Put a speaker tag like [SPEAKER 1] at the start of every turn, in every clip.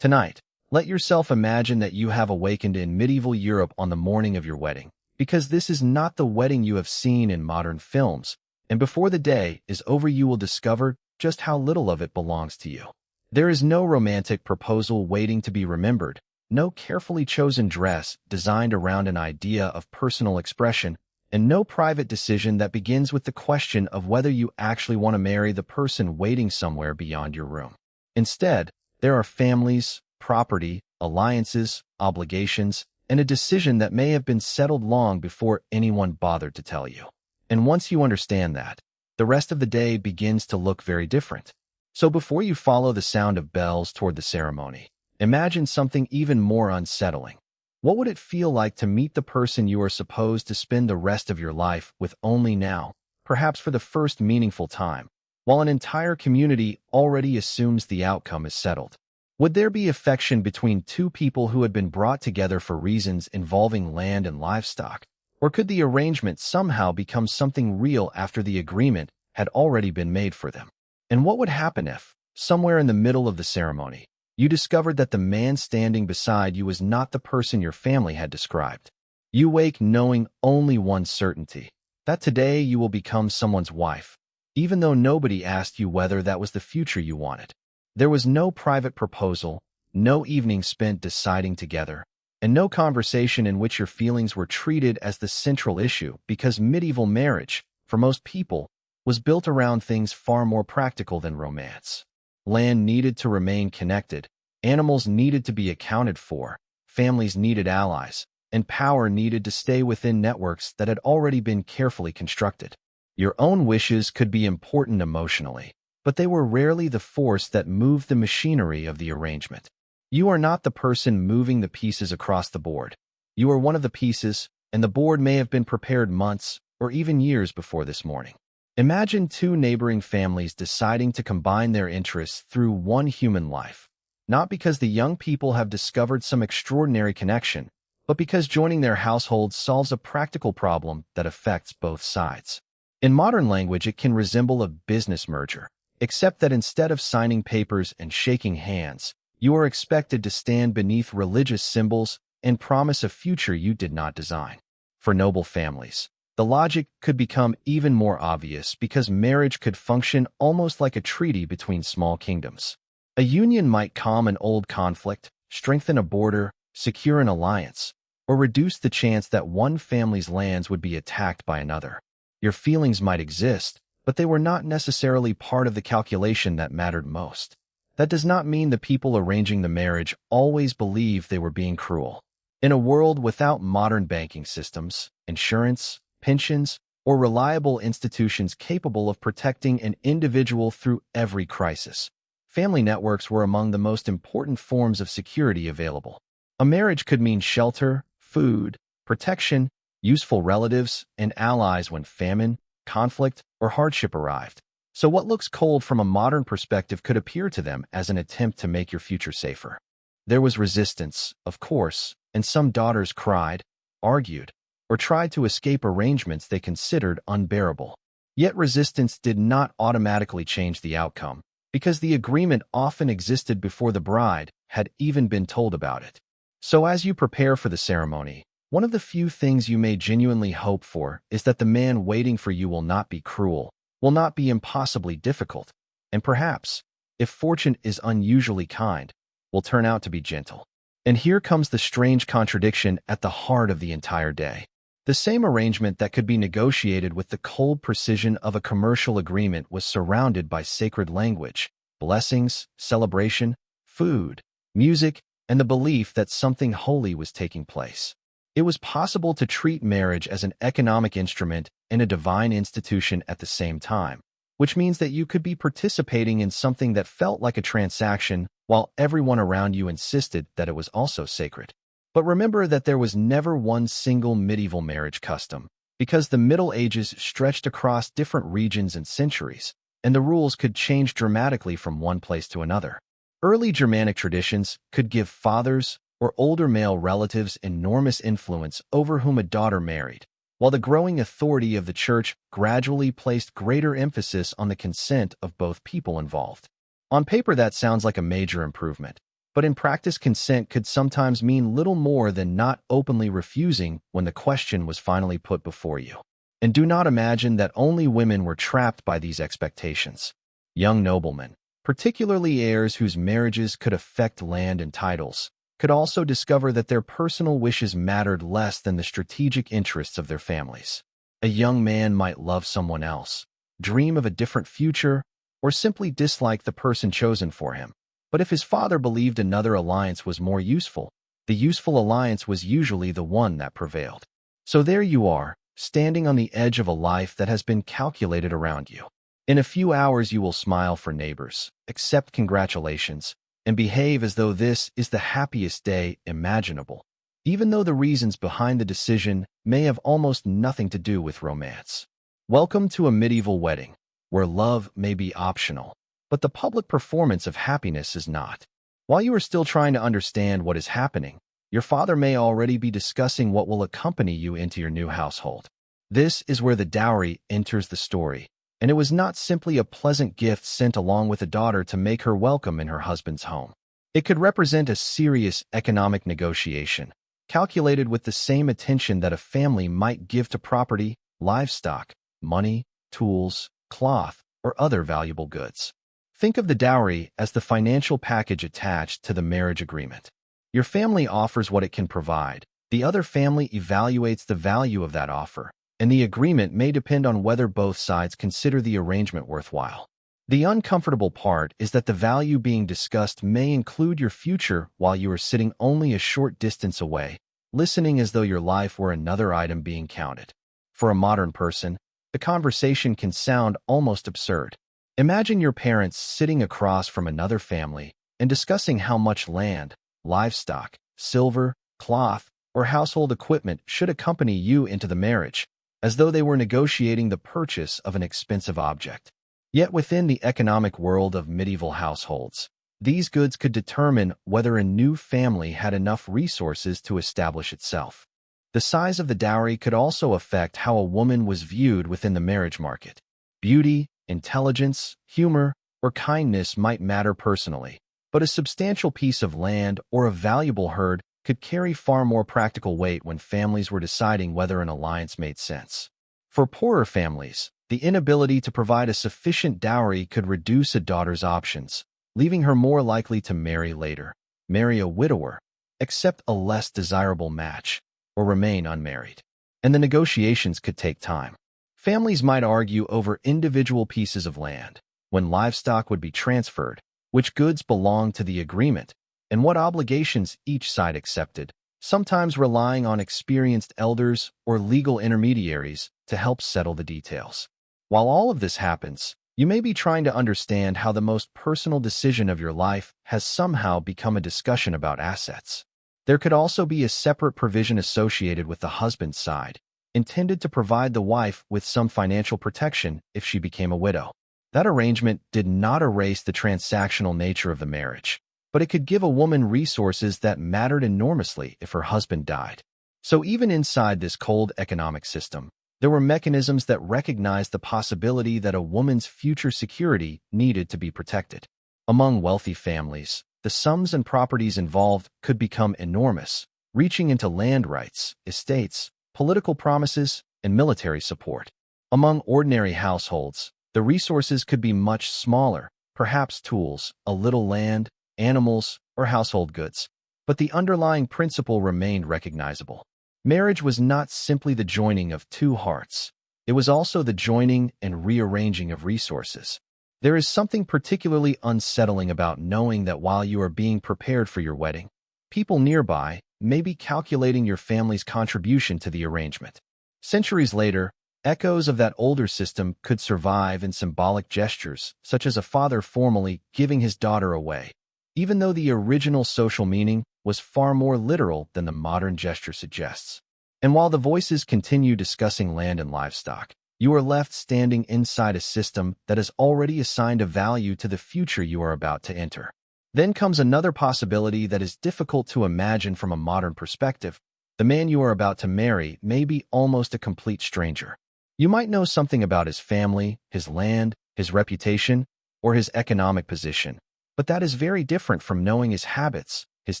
[SPEAKER 1] Tonight, let yourself imagine that you have awakened in medieval Europe on the morning of your wedding, because this is not the wedding you have seen in modern films, and before the day is over you will discover just how little of it belongs to you. There is no romantic proposal waiting to be remembered, no carefully chosen dress designed around an idea of personal expression, and no private decision that begins with the question of whether you actually want to marry the person waiting somewhere beyond your room. Instead, there are families, property, alliances, obligations, and a decision that may have been settled long before anyone bothered to tell you. And once you understand that, the rest of the day begins to look very different. So before you follow the sound of bells toward the ceremony, imagine something even more unsettling. What would it feel like to meet the person you are supposed to spend the rest of your life with only now, perhaps for the first meaningful time, while an entire community already assumes the outcome is settled? Would there be affection between two people who had been brought together for reasons involving land and livestock? Or could the arrangement somehow become something real after the agreement had already been made for them? And what would happen if, somewhere in the middle of the ceremony, you discovered that the man standing beside you was not the person your family had described? You wake knowing only one certainty, that today you will become someone's wife, even though nobody asked you whether that was the future you wanted. There was no private proposal, no evening spent deciding together, and no conversation in which your feelings were treated as the central issue, because medieval marriage, for most people, was built around things far more practical than romance. Land needed to remain connected, animals needed to be accounted for, families needed allies, and power needed to stay within networks that had already been carefully constructed. Your own wishes could be important emotionally, but they were rarely the force that moved the machinery of the arrangement. You are not the person moving the pieces across the board. You are one of the pieces, and the board may have been prepared months or even years before this morning. Imagine two neighboring families deciding to combine their interests through one human life, not because the young people have discovered some extraordinary connection, but because joining their households solves a practical problem that affects both sides. In modern language, it can resemble a business merger, except that instead of signing papers and shaking hands, you are expected to stand beneath religious symbols and promise a future you did not design. For noble families, the logic could become even more obvious because marriage could function almost like a treaty between small kingdoms. A union might calm an old conflict, strengthen a border, secure an alliance, or reduce the chance that one family's lands would be attacked by another. Your feelings might exist, but they were not necessarily part of the calculation that mattered most. That does not mean the people arranging the marriage always believed they were being cruel. In a world without modern banking systems, insurance, pensions, or reliable institutions capable of protecting an individual through every crisis, family networks were among the most important forms of security available. A marriage could mean shelter, food, protection, useful relatives, and allies when famine, conflict, or hardship arrived. So what looks cold from a modern perspective could appear to them as an attempt to make your future safer. There was resistance, of course, and some daughters cried, argued, or tried to escape arrangements they considered unbearable. Yet resistance did not automatically change the outcome, because the agreement often existed before the bride had even been told about it. So as you prepare for the ceremony, one of the few things you may genuinely hope for is that the man waiting for you will not be cruel, will not be impossibly difficult, and perhaps, if fortune is unusually kind, will turn out to be gentle. And here comes the strange contradiction at the heart of the entire day. The same arrangement that could be negotiated with the cold precision of a commercial agreement was surrounded by sacred language, blessings, celebration, food, music, and the belief that something holy was taking place. It was possible to treat marriage as an economic instrument and a divine institution at the same time, which means that you could be participating in something that felt like a transaction while everyone around you insisted that it was also sacred. But remember that there was never one single medieval marriage custom, because the Middle Ages stretched across different regions and centuries, and the rules could change dramatically from one place to another. Early Germanic traditions could give fathers or older male relatives enormous influence over whom a daughter married, while the growing authority of the church gradually placed greater emphasis on the consent of both people involved. On paper, that sounds like a major improvement, But in practice, consent could sometimes mean little more than not openly refusing when the question was finally put before you. And do not imagine that only women were trapped by these expectations. Young noblemen, particularly heirs whose marriages could affect land and titles, could also discover that their personal wishes mattered less than the strategic interests of their families. A young man might love someone else, dream of a different future, or simply dislike the person chosen for him. But if his father believed another alliance was more useful, the useful alliance was usually the one that prevailed. So there you are, standing on the edge of a life that has been calculated around you. In a few hours you will smile for neighbors, accept congratulations, and behave as though this is the happiest day imaginable, even though the reasons behind the decision may have almost nothing to do with romance. Welcome to a medieval wedding, where love may be optional, but the public performance of happiness is not. While you are still trying to understand what is happening, your father may already be discussing what will accompany you into your new household. This is where the dowry enters the story, and it was not simply a pleasant gift sent along with a daughter to make her welcome in her husband's home. It could represent a serious economic negotiation, calculated with the same attention that a family might give to property, livestock, money, tools, cloth, or other valuable goods. Think of the dowry as the financial package attached to the marriage agreement. Your family offers what it can provide, the other family evaluates the value of that offer, and the agreement may depend on whether both sides consider the arrangement worthwhile. The uncomfortable part is that the value being discussed may include your future while you are sitting only a short distance away, listening as though your life were another item being counted. For a modern person, the conversation can sound almost absurd. Imagine your parents sitting across from another family and discussing how much land, livestock, silver, cloth, or household equipment should accompany you into the marriage, as though they were negotiating the purchase of an expensive object. Yet within the economic world of medieval households, these goods could determine whether a new family had enough resources to establish itself. The size of the dowry could also affect how a woman was viewed within the marriage market. Beauty, intelligence, humor, or kindness might matter personally, but a substantial piece of land or a valuable herd could carry far more practical weight when families were deciding whether an alliance made sense. For poorer families, the inability to provide a sufficient dowry could reduce a daughter's options, leaving her more likely to marry later, marry a widower, accept a less desirable match, or remain unmarried. And the negotiations could take time. Families might argue over individual pieces of land, when livestock would be transferred, which goods belonged to the agreement, and what obligations each side accepted, sometimes relying on experienced elders or legal intermediaries to help settle the details. While all of this happens, you may be trying to understand how the most personal decision of your life has somehow become a discussion about assets. There could also be a separate provision associated with the husband's side, intended to provide the wife with some financial protection if she became a widow. That arrangement did not erase the transactional nature of the marriage, but it could give a woman resources that mattered enormously if her husband died. So even inside this cold economic system, there were mechanisms that recognized the possibility that a woman's future security needed to be protected. Among wealthy families, the sums and properties involved could become enormous, reaching into land rights, estates, political promises, and military support. Among ordinary households, the resources could be much smaller, perhaps tools, a little land, animals, or household goods. But the underlying principle remained recognizable. Marriage was not simply the joining of two hearts. It was also the joining and rearranging of resources. There is something particularly unsettling about knowing that while you are being prepared for your wedding, people nearby may be calculating your family's contribution to the arrangement. Centuries later, echoes of that older system could survive in symbolic gestures, such as a father formally giving his daughter away, even though the original social meaning was far more literal than the modern gesture suggests. And while the voices continue discussing land and livestock, you are left standing inside a system that has already assigned a value to the future you are about to enter. Then comes another possibility that is difficult to imagine from a modern perspective. The man you are about to marry may be almost a complete stranger. You might know something about his family, his land, his reputation, or his economic position, But that is very different from knowing his habits, his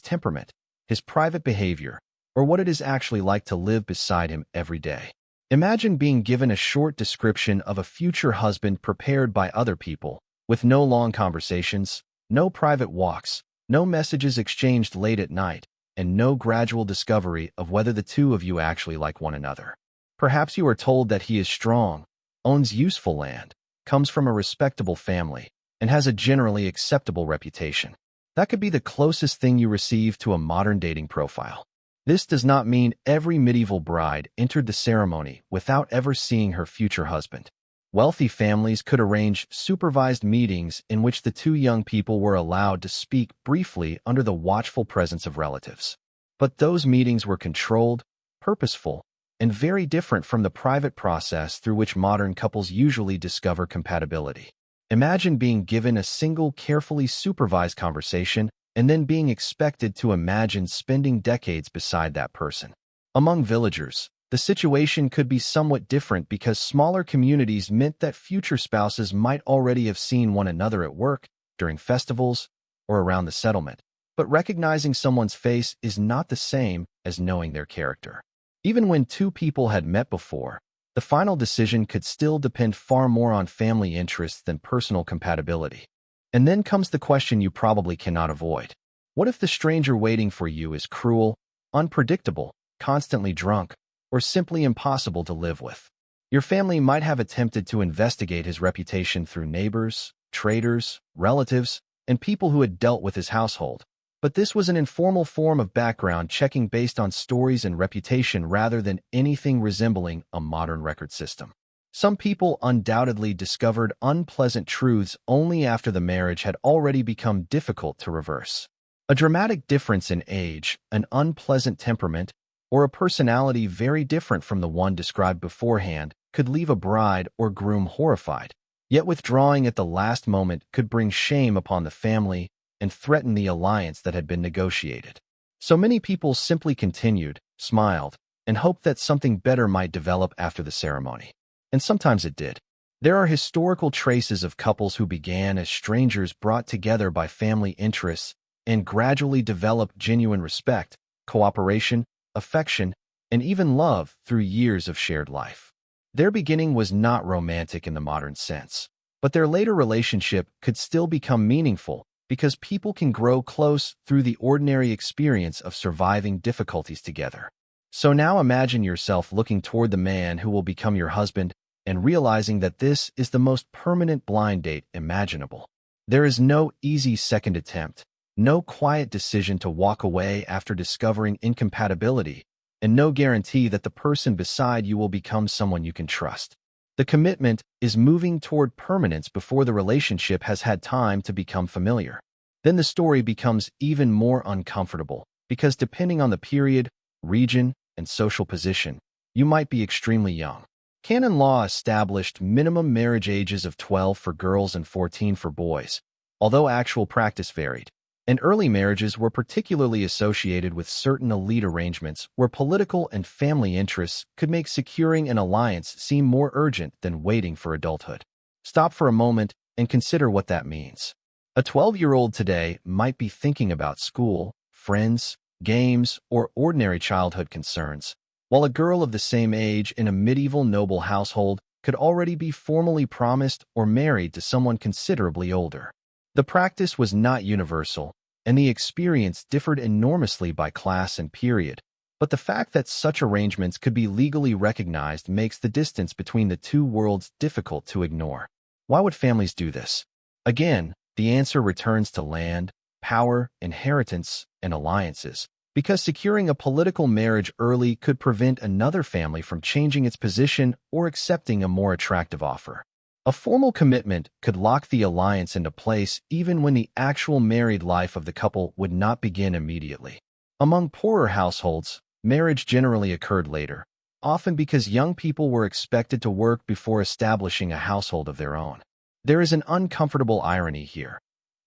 [SPEAKER 1] temperament, his private behavior, or what it is actually like to live beside him every day. Imagine being given a short description of a future husband prepared by other people, with no long conversations, no private walks, no messages exchanged late at night, and no gradual discovery of whether the two of you actually like one another. Perhaps you are told that he is strong, owns useful land, comes from a respectable family, and has a generally acceptable reputation. That could be the closest thing you receive to a modern dating profile. This does not mean every medieval bride entered the ceremony without ever seeing her future husband. Wealthy families could arrange supervised meetings in which the two young people were allowed to speak briefly under the watchful presence of relatives. But those meetings were controlled, purposeful, and very different from the private process through which modern couples usually discover compatibility. Imagine being given a single carefully supervised conversation and then being expected to imagine spending decades beside that person. Among villagers, the situation could be somewhat different because smaller communities meant that future spouses might already have seen one another at work, during festivals, or around the settlement. But recognizing someone's face is not the same as knowing their character. Even when two people had met before, the final decision could still depend far more on family interests than personal compatibility. And then comes the question you probably cannot avoid. What if the stranger waiting for you is cruel, unpredictable, constantly drunk, or simply impossible to live with? Your family might have attempted to investigate his reputation through neighbors, traders, relatives, and people who had dealt with his household. But this was an informal form of background checking based on stories and reputation rather than anything resembling a modern record system. Some people undoubtedly discovered unpleasant truths only after the marriage had already become difficult to reverse. A dramatic difference in age, an unpleasant temperament, or a personality very different from the one described beforehand could leave a bride or groom horrified, yet withdrawing at the last moment could bring shame upon the family and threaten the alliance that had been negotiated. So many people simply continued, smiled, and hoped that something better might develop after the ceremony. And sometimes it did. There are historical traces of couples who began as strangers brought together by family interests and gradually developed genuine respect, cooperation, affection, and even love through years of shared life. Their beginning was not romantic in the modern sense, but their later relationship could still become meaningful because people can grow close through the ordinary experience of surviving difficulties together. So now imagine yourself looking toward the man who will become your husband and realizing that this is the most permanent blind date imaginable. There is no easy second attempt, no quiet decision to walk away after discovering incompatibility, and no guarantee that the person beside you will become someone you can trust. The commitment is moving toward permanence before the relationship has had time to become familiar. Then the story becomes even more uncomfortable because depending on the period, region, and social position, you might be extremely young. Canon law established minimum marriage ages of 12 for girls and 14 for boys, although actual practice varied. And early marriages were particularly associated with certain elite arrangements where political and family interests could make securing an alliance seem more urgent than waiting for adulthood. Stop for a moment and consider what that means. A 12-year-old today might be thinking about school, friends, games, or ordinary childhood concerns, while a girl of the same age in a medieval noble household could already be formally promised or married to someone considerably older. The practice was not universal, and the experience differed enormously by class and period, but the fact that such arrangements could be legally recognized makes the distance between the two worlds difficult to ignore. Why would families do this? Again, the answer returns to land, power, inheritance, and alliances, because securing a political marriage early could prevent another family from changing its position or accepting a more attractive offer. A formal commitment could lock the alliance into place even when the actual married life of the couple would not begin immediately. Among poorer households, marriage generally occurred later, often because young people were expected to work before establishing a household of their own. There is an uncomfortable irony here.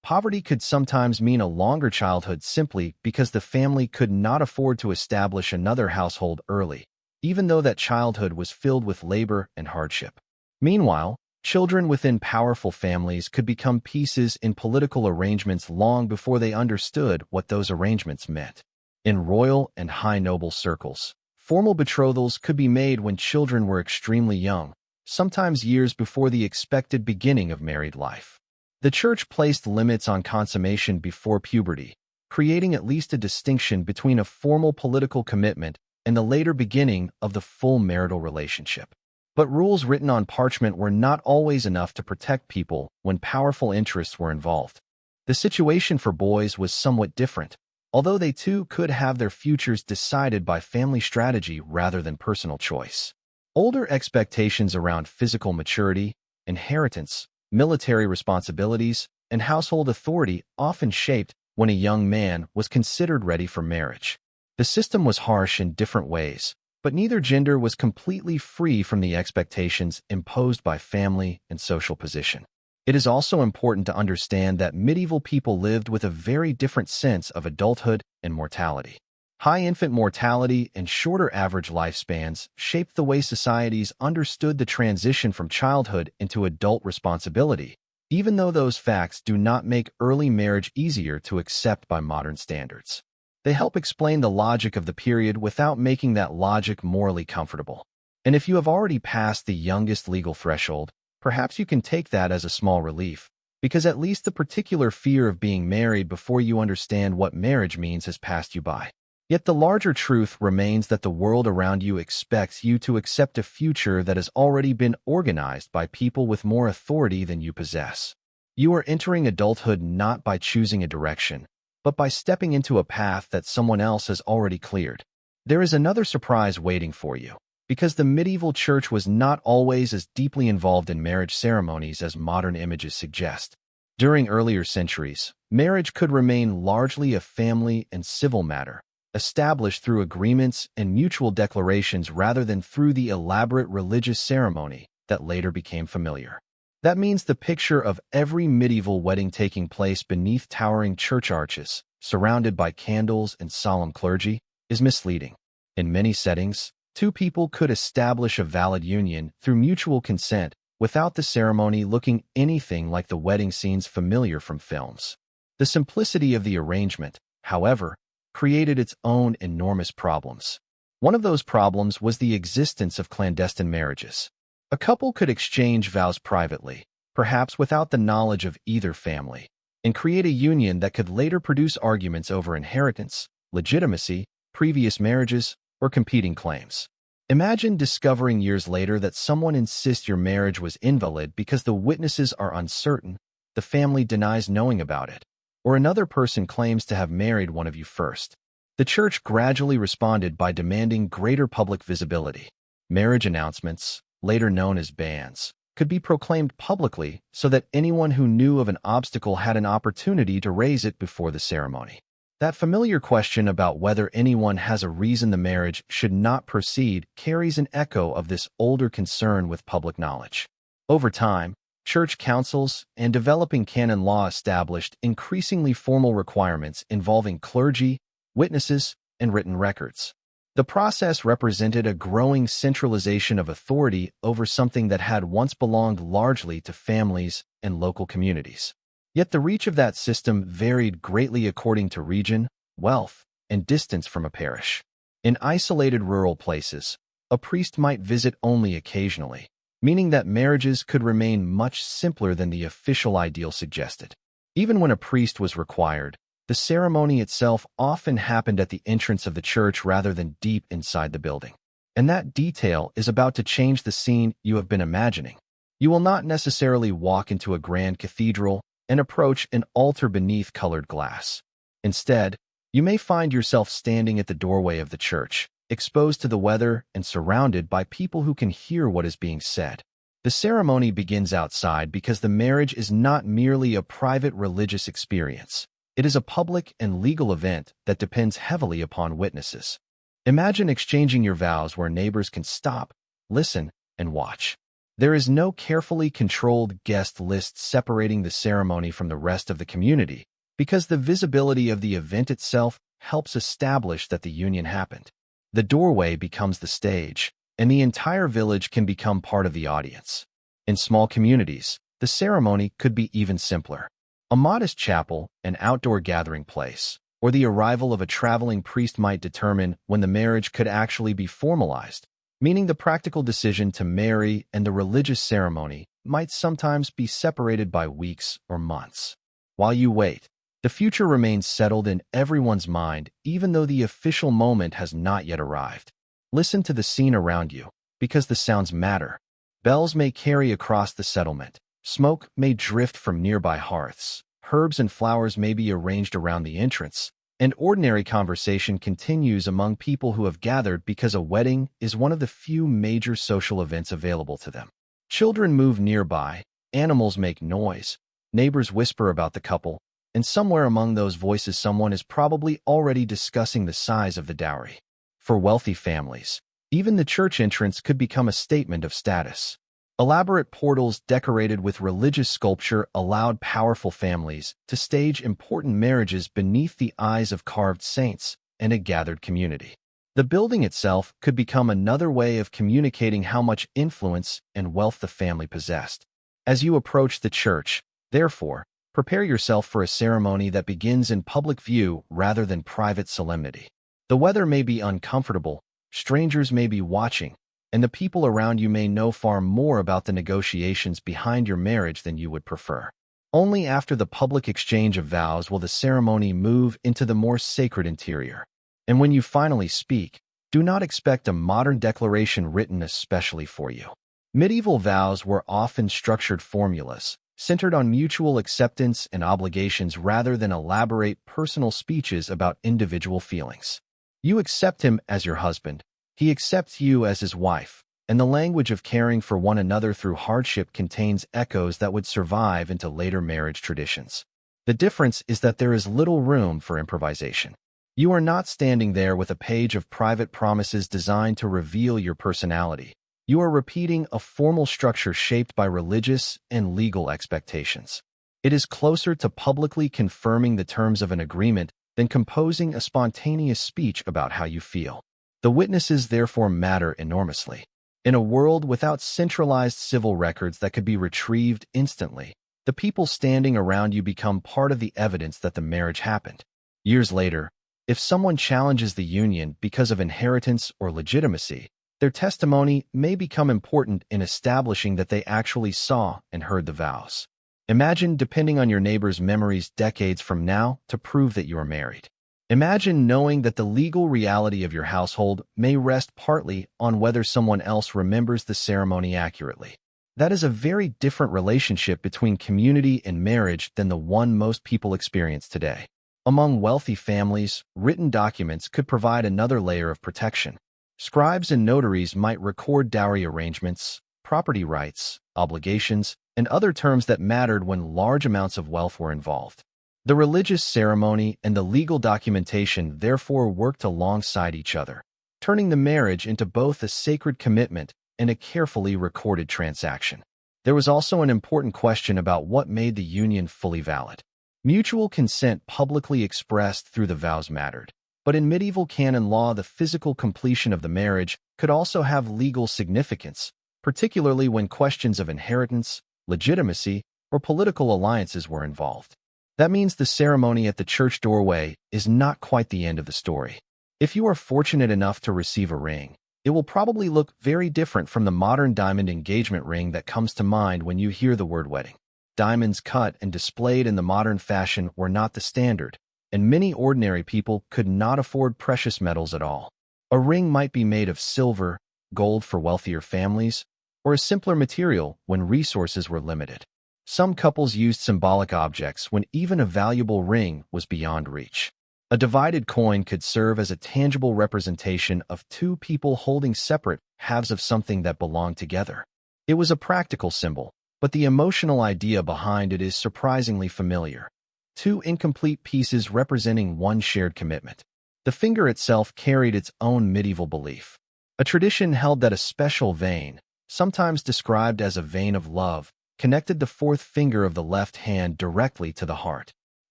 [SPEAKER 1] Poverty could sometimes mean a longer childhood simply because the family could not afford to establish another household early, even though that childhood was filled with labor and hardship. Meanwhile, Children within powerful families could become pieces in political arrangements long before they understood what those arrangements meant. In royal and high noble circles, formal betrothals could be made when children were extremely young, sometimes years before the expected beginning of married life. The church placed limits on consummation before puberty, creating at least a distinction between a formal political commitment and the later beginning of the full marital relationship. But rules written on parchment were not always enough to protect people when powerful interests were involved. The situation for boys was somewhat different, although they too could have their futures decided by family strategy rather than personal choice. Older expectations around physical maturity, inheritance, military responsibilities, and household authority often shaped when a young man was considered ready for marriage. The system was harsh in different ways, but neither gender was completely free from the expectations imposed by family and social position. It is also important to understand that medieval people lived with a very different sense of adulthood and mortality. High infant mortality and shorter average lifespans shaped the way societies understood the transition from childhood into adult responsibility, even though those facts do not make early marriage easier to accept by modern standards. They help explain the logic of the period without making that logic morally comfortable. And if you have already passed the youngest legal threshold, perhaps you can take that as a small relief, because at least the particular fear of being married before you understand what marriage means has passed you by. Yet the larger truth remains that the world around you expects you to accept a future that has already been organized by people with more authority than you possess. You are entering adulthood not by choosing a direction, but by stepping into a path that someone else has already cleared. There is another surprise waiting for you, because the medieval church was not always as deeply involved in marriage ceremonies as modern images suggest. During earlier centuries, marriage could remain largely a family and civil matter, established through agreements and mutual declarations rather than through the elaborate religious ceremony that later became familiar. That means the picture of every medieval wedding taking place beneath towering church arches, surrounded by candles and solemn clergy, is misleading. In many settings, two people could establish a valid union through mutual consent without the ceremony looking anything like the wedding scenes familiar from films. The simplicity of the arrangement, however, created its own enormous problems. One of those problems was the existence of clandestine marriages. A couple could exchange vows privately, perhaps without the knowledge of either family, and create a union that could later produce arguments over inheritance, legitimacy, previous marriages, or competing claims. Imagine discovering years later that someone insists your marriage was invalid because the witnesses are uncertain, the family denies knowing about it, or another person claims to have married one of you first. The church gradually responded by demanding greater public visibility. Marriage announcements, later known as bans, could be proclaimed publicly so that anyone who knew of an obstacle had an opportunity to raise it before the ceremony. That familiar question about whether anyone has a reason the marriage should not proceed carries an echo of this older concern with public knowledge. Over time, church councils and developing canon law established increasingly formal requirements involving clergy, witnesses, and written records. The process represented a growing centralization of authority over something that had once belonged largely to families and local communities. Yet the reach of that system varied greatly according to region, wealth, and distance from a parish. In isolated rural places, a priest might visit only occasionally, meaning that marriages could remain much simpler than the official ideal suggested. Even when a priest was required, the ceremony itself often happened at the entrance of the church rather than deep inside the building. And that detail is about to change the scene you have been imagining. You will not necessarily walk into a grand cathedral and approach an altar beneath colored glass. Instead, you may find yourself standing at the doorway of the church, exposed to the weather and surrounded by people who can hear what is being said. The ceremony begins outside because the marriage is not merely a private religious experience. It is a public and legal event that depends heavily upon witnesses. Imagine exchanging your vows where neighbors can stop, listen, and watch. There is no carefully controlled guest list separating the ceremony from the rest of the community, because the visibility of the event itself helps establish that the union happened. The doorway becomes the stage, and the entire village can become part of the audience. In small communities, the ceremony could be even simpler. A modest chapel, an outdoor gathering place, or the arrival of a traveling priest might determine when the marriage could actually be formalized, meaning the practical decision to marry and the religious ceremony might sometimes be separated by weeks or months. While you wait, the future remains settled in everyone's mind, even though the official moment has not yet arrived. Listen to the scene around you, because the sounds matter. Bells may carry across the settlement. Smoke may drift from nearby hearths. Herbs and flowers may be arranged around the entrance. And ordinary conversation continues among people who have gathered because a wedding is one of the few major social events available to them. Children move nearby, animals make noise, neighbors whisper about the couple, and somewhere among those voices someone is probably already discussing the size of the dowry. For wealthy families, even the church entrance could become a statement of status. Elaborate portals decorated with religious sculpture allowed powerful families to stage important marriages beneath the eyes of carved saints and a gathered community. The building itself could become another way of communicating how much influence and wealth the family possessed. As you approach the church, therefore, prepare yourself for a ceremony that begins in public view rather than private solemnity. The weather may be uncomfortable, strangers may be watching, and the people around you may know far more about the negotiations behind your marriage than you would prefer. Only after the public exchange of vows will the ceremony move into the more sacred interior. And when you finally speak, do not expect a modern declaration written especially for you. Medieval vows were often structured formulas, centered on mutual acceptance and obligations rather than elaborate personal speeches about individual feelings. You accept him as your husband, he accepts you as his wife, and the language of caring for one another through hardship contains echoes that would survive into later marriage traditions. The difference is that there is little room for improvisation. You are not standing there with a page of private promises designed to reveal your personality. You are repeating a formal structure shaped by religious and legal expectations. It is closer to publicly confirming the terms of an agreement than composing a spontaneous speech about how you feel. The witnesses therefore matter enormously. In a world without centralized civil records that could be retrieved instantly, the people standing around you become part of the evidence that the marriage happened. Years later, if someone challenges the union because of inheritance or legitimacy, their testimony may become important in establishing that they actually saw and heard the vows. Imagine depending on your neighbor's memories decades from now to prove that you are married. Imagine knowing that the legal reality of your household may rest partly on whether someone else remembers the ceremony accurately. That is a very different relationship between community and marriage than the one most people experience today. Among wealthy families, written documents could provide another layer of protection. Scribes and notaries might record dowry arrangements, property rights, obligations, and other terms that mattered when large amounts of wealth were involved. The religious ceremony and the legal documentation therefore worked alongside each other, turning the marriage into both a sacred commitment and a carefully recorded transaction. There was also an important question about what made the union fully valid. Mutual consent publicly expressed through the vows mattered, but in medieval canon law, the physical completion of the marriage could also have legal significance, particularly when questions of inheritance, legitimacy, or political alliances were involved. That means the ceremony at the church doorway is not quite the end of the story. If you are fortunate enough to receive a ring, it will probably look very different from the modern diamond engagement ring that comes to mind when you hear the word wedding. Diamonds cut and displayed in the modern fashion were not the standard, and many ordinary people could not afford precious metals at all. A ring might be made of silver, gold for wealthier families, or a simpler material when resources were limited. Some couples used symbolic objects when even a valuable ring was beyond reach. A divided coin could serve as a tangible representation of two people holding separate halves of something that belonged together. It was a practical symbol, but the emotional idea behind it is surprisingly familiar. Two incomplete pieces representing one shared commitment. The finger itself carried its own medieval belief. A tradition held that a special vein, sometimes described as a vein of love, connected the fourth finger of the left hand directly to the heart.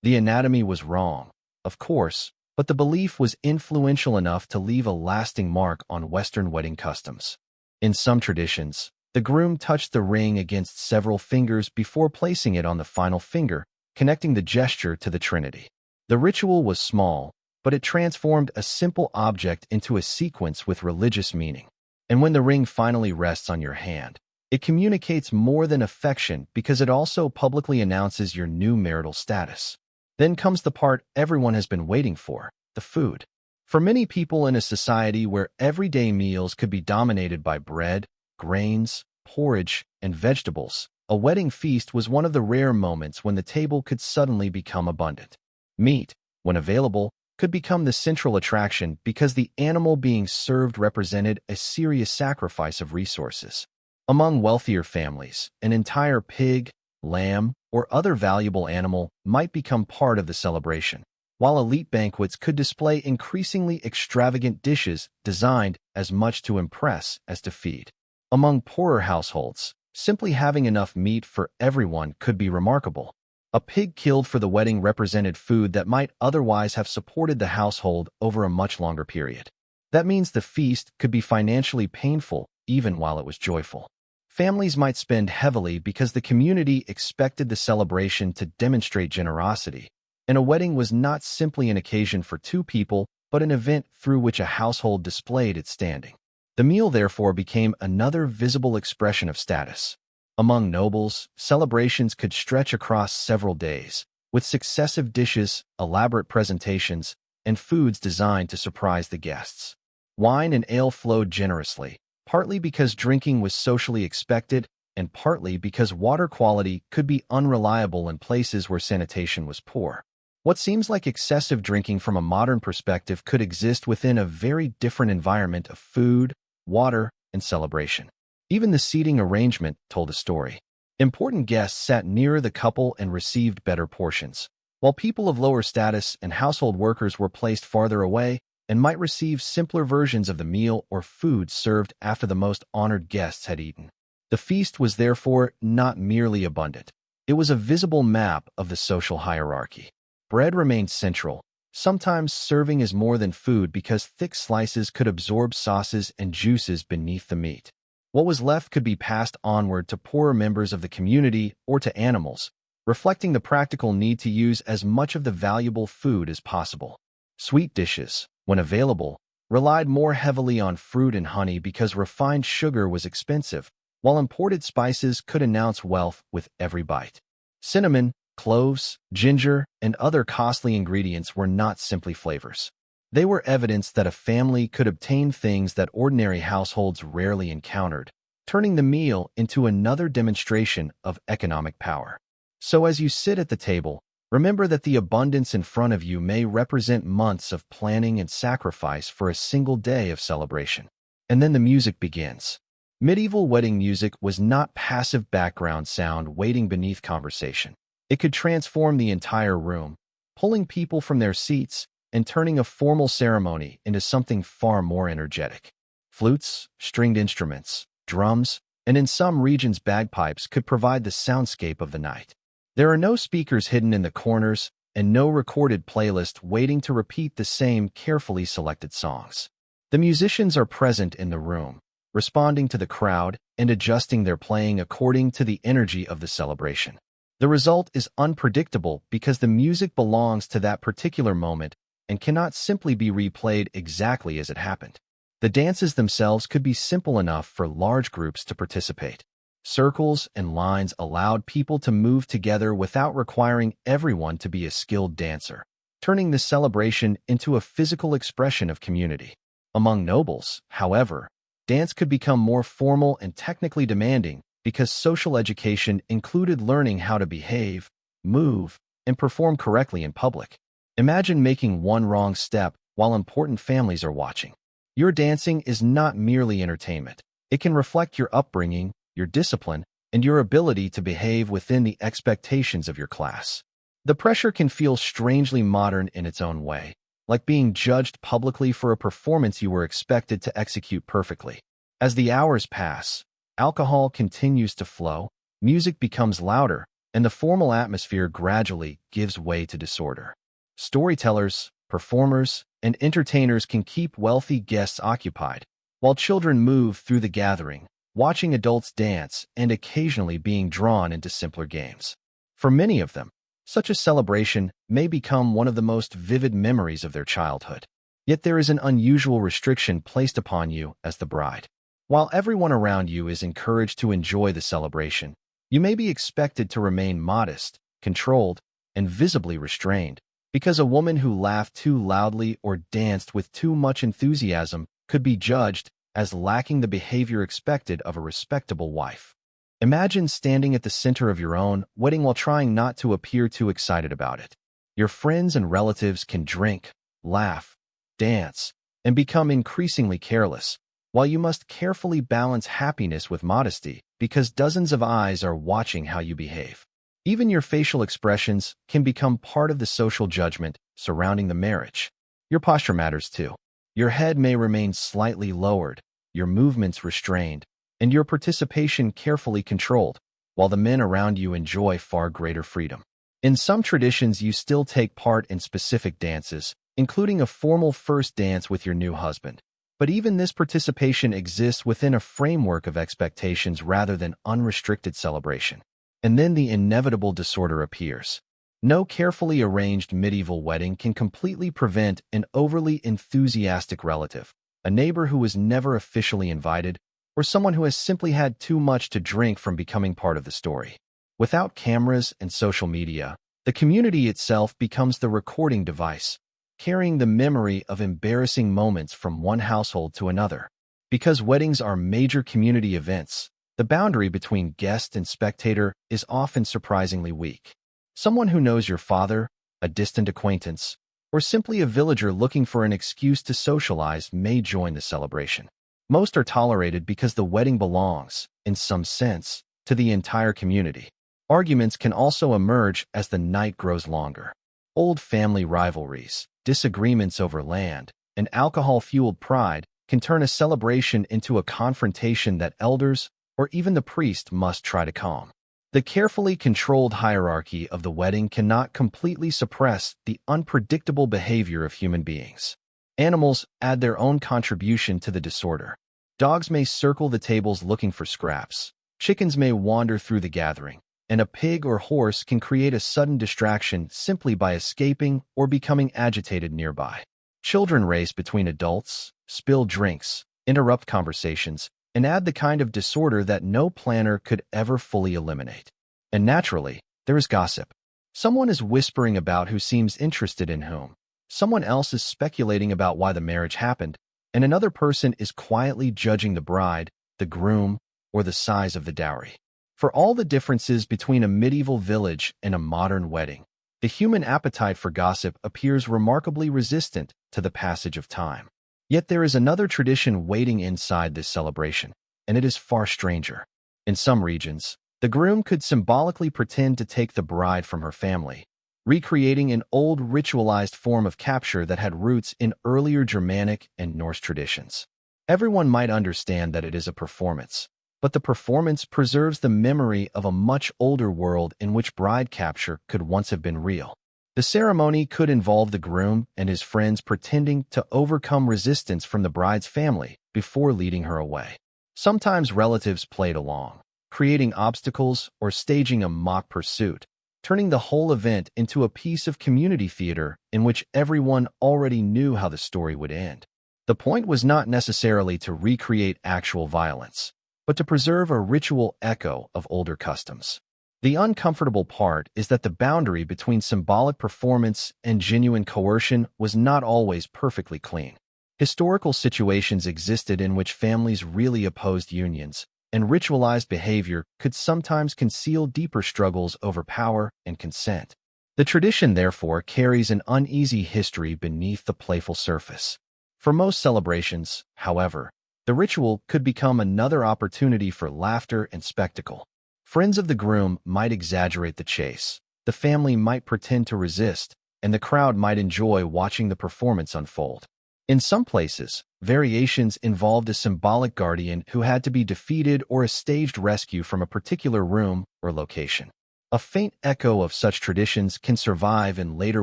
[SPEAKER 1] The anatomy was wrong, of course, but the belief was influential enough to leave a lasting mark on Western wedding customs. In some traditions, The groom touched the ring against several fingers before placing it on the final finger, connecting the gesture to the Trinity. The ritual was small, but it transformed a simple object into a sequence with religious meaning. And when the ring finally rests on your hand, it communicates more than affection because it also publicly announces your new marital status. Then comes the part everyone has been waiting for, the food. For many people in a society where everyday meals could be dominated by bread, grains, porridge, and vegetables, a wedding feast was one of the rare moments when the table could suddenly become abundant. Meat, when available, could become the central attraction because the animal being served represented a serious sacrifice of resources. Among wealthier families, an entire pig, lamb, or other valuable animal might become part of the celebration, while elite banquets could display increasingly extravagant dishes designed as much to impress as to feed. Among poorer households, simply having enough meat for everyone could be remarkable. A pig killed for the wedding represented food that might otherwise have supported the household over a much longer period. That means the feast could be financially painful even while it was joyful. Families might spend heavily because the community expected the celebration to demonstrate generosity, and a wedding was not simply an occasion for two people, but an event through which a household displayed its standing. The meal therefore became another visible expression of status. Among nobles, celebrations could stretch across several days, with successive dishes, elaborate presentations, and foods designed to surprise the guests. Wine and ale flowed generously, partly because drinking was socially expected, and partly because water quality could be unreliable in places where sanitation was poor. What seems like excessive drinking from a modern perspective could exist within a very different environment of food, water, and celebration. Even the seating arrangement told a story. Important guests sat nearer the couple and received better portions, while people of lower status and household workers were placed farther away and might receive simpler versions of the meal or food served after the most honored guests had eaten. The feast was therefore not merely abundant. It was a visible map of the social hierarchy. Bread remained central, sometimes serving as more than food because thick slices could absorb sauces and juices beneath the meat. What was left could be passed onward to poorer members of the community or to animals, reflecting the practical need to use as much of the valuable food as possible. Sweet dishes, when available, relied more heavily on fruit and honey because refined sugar was expensive, while imported spices could announce wealth with every bite. Cinnamon, cloves, ginger, and other costly ingredients were not simply flavors. They were evidence that a family could obtain things that ordinary households rarely encountered, turning the meal into another demonstration of economic power. So as you sit at the table, remember that the abundance in front of you may represent months of planning and sacrifice for a single day of celebration. And then the music begins. Medieval wedding music was not passive background sound waiting beneath conversation. It could transform the entire room, pulling people from their seats and turning a formal ceremony into something far more energetic. Flutes, stringed instruments, drums, and in some regions bagpipes could provide the soundscape of the night. There are no speakers hidden in the corners and no recorded playlist waiting to repeat the same carefully selected songs. The musicians are present in the room, responding to the crowd and adjusting their playing according to the energy of the celebration. The result is unpredictable because the music belongs to that particular moment and cannot simply be replayed exactly as it happened. The dances themselves could be simple enough for large groups to participate. Circles and lines allowed people to move together without requiring everyone to be a skilled dancer, turning the celebration into a physical expression of community. Among nobles, however, dance could become more formal and technically demanding because social education included learning how to behave, move, and perform correctly in public. Imagine making one wrong step while important families are watching. Your dancing is not merely entertainment. It can reflect your upbringing, your discipline, and your ability to behave within the expectations of your class. The pressure can feel strangely modern in its own way, like being judged publicly for a performance you were expected to execute perfectly. As the hours pass, alcohol continues to flow, music becomes louder, and the formal atmosphere gradually gives way to disorder. Storytellers, performers, and entertainers can keep wealthy guests occupied, while children move through the gathering, watching adults dance, and occasionally being drawn into simpler games. For many of them, such a celebration may become one of the most vivid memories of their childhood. Yet there is an unusual restriction placed upon you as the bride. While everyone around you is encouraged to enjoy the celebration, you may be expected to remain modest, controlled, and visibly restrained, because a woman who laughed too loudly or danced with too much enthusiasm could be judged as lacking the behavior expected of a respectable wife. Imagine standing at the center of your own wedding while trying not to appear too excited about it. Your friends and relatives can drink, laugh, dance, and become increasingly careless, while you must carefully balance happiness with modesty because dozens of eyes are watching how you behave. Even your facial expressions can become part of the social judgment surrounding the marriage. Your posture matters too. Your head may remain slightly lowered, your movements restrained, and your participation carefully controlled, while the men around you enjoy far greater freedom. In some traditions, you still take part in specific dances, including a formal first dance with your new husband. But even this participation exists within a framework of expectations rather than unrestricted celebration. And then the inevitable disorder appears. No carefully arranged medieval wedding can completely prevent an overly enthusiastic relative, a neighbor who was never officially invited, or someone who has simply had too much to drink from becoming part of the story. Without cameras and social media, the community itself becomes the recording device, carrying the memory of embarrassing moments from one household to another. Because weddings are major community events, the boundary between guest and spectator is often surprisingly weak. Someone who knows your father, a distant acquaintance, or simply a villager looking for an excuse to socialize may join the celebration. Most are tolerated because the wedding belongs, in some sense, to the entire community. Arguments can also emerge as the night grows longer. Old family rivalries, disagreements over land, and alcohol-fueled pride can turn a celebration into a confrontation that elders, or even the priest, must try to calm. The carefully controlled hierarchy of the wedding cannot completely suppress the unpredictable behavior of human beings. Animals add their own contribution to the disorder. Dogs may circle the tables looking for scraps. Chickens may wander through the gathering, and a pig or horse can create a sudden distraction simply by escaping or becoming agitated nearby. Children race between adults, spill drinks, interrupt conversations, and add the kind of disorder that no planner could ever fully eliminate. And naturally, there is gossip. Someone is whispering about who seems interested in whom. Someone else is speculating about why the marriage happened, and another person is quietly judging the bride, the groom, or the size of the dowry. For all the differences between a medieval village and a modern wedding, the human appetite for gossip appears remarkably resistant to the passage of time. Yet there is another tradition waiting inside this celebration, and it is far stranger. In some regions, the groom could symbolically pretend to take the bride from her family, recreating an old ritualized form of capture that had roots in earlier Germanic and Norse traditions. Everyone might understand that it is a performance, but the performance preserves the memory of a much older world in which bride capture could once have been real. The ceremony could involve the groom and his friends pretending to overcome resistance from the bride's family before leading her away. Sometimes relatives played along, creating obstacles or staging a mock pursuit, turning the whole event into a piece of community theater in which everyone already knew how the story would end. The point was not necessarily to recreate actual violence, but to preserve a ritual echo of older customs. The uncomfortable part is that the boundary between symbolic performance and genuine coercion was not always perfectly clean. Historical situations existed in which families really opposed unions, and ritualized behavior could sometimes conceal deeper struggles over power and consent. The tradition, therefore, carries an uneasy history beneath the playful surface. For most celebrations, however, the ritual could become another opportunity for laughter and spectacle. Friends of the groom might exaggerate the chase, the family might pretend to resist, and the crowd might enjoy watching the performance unfold. In some places, variations involved a symbolic guardian who had to be defeated or a staged rescue from a particular room or location. A faint echo of such traditions can survive in later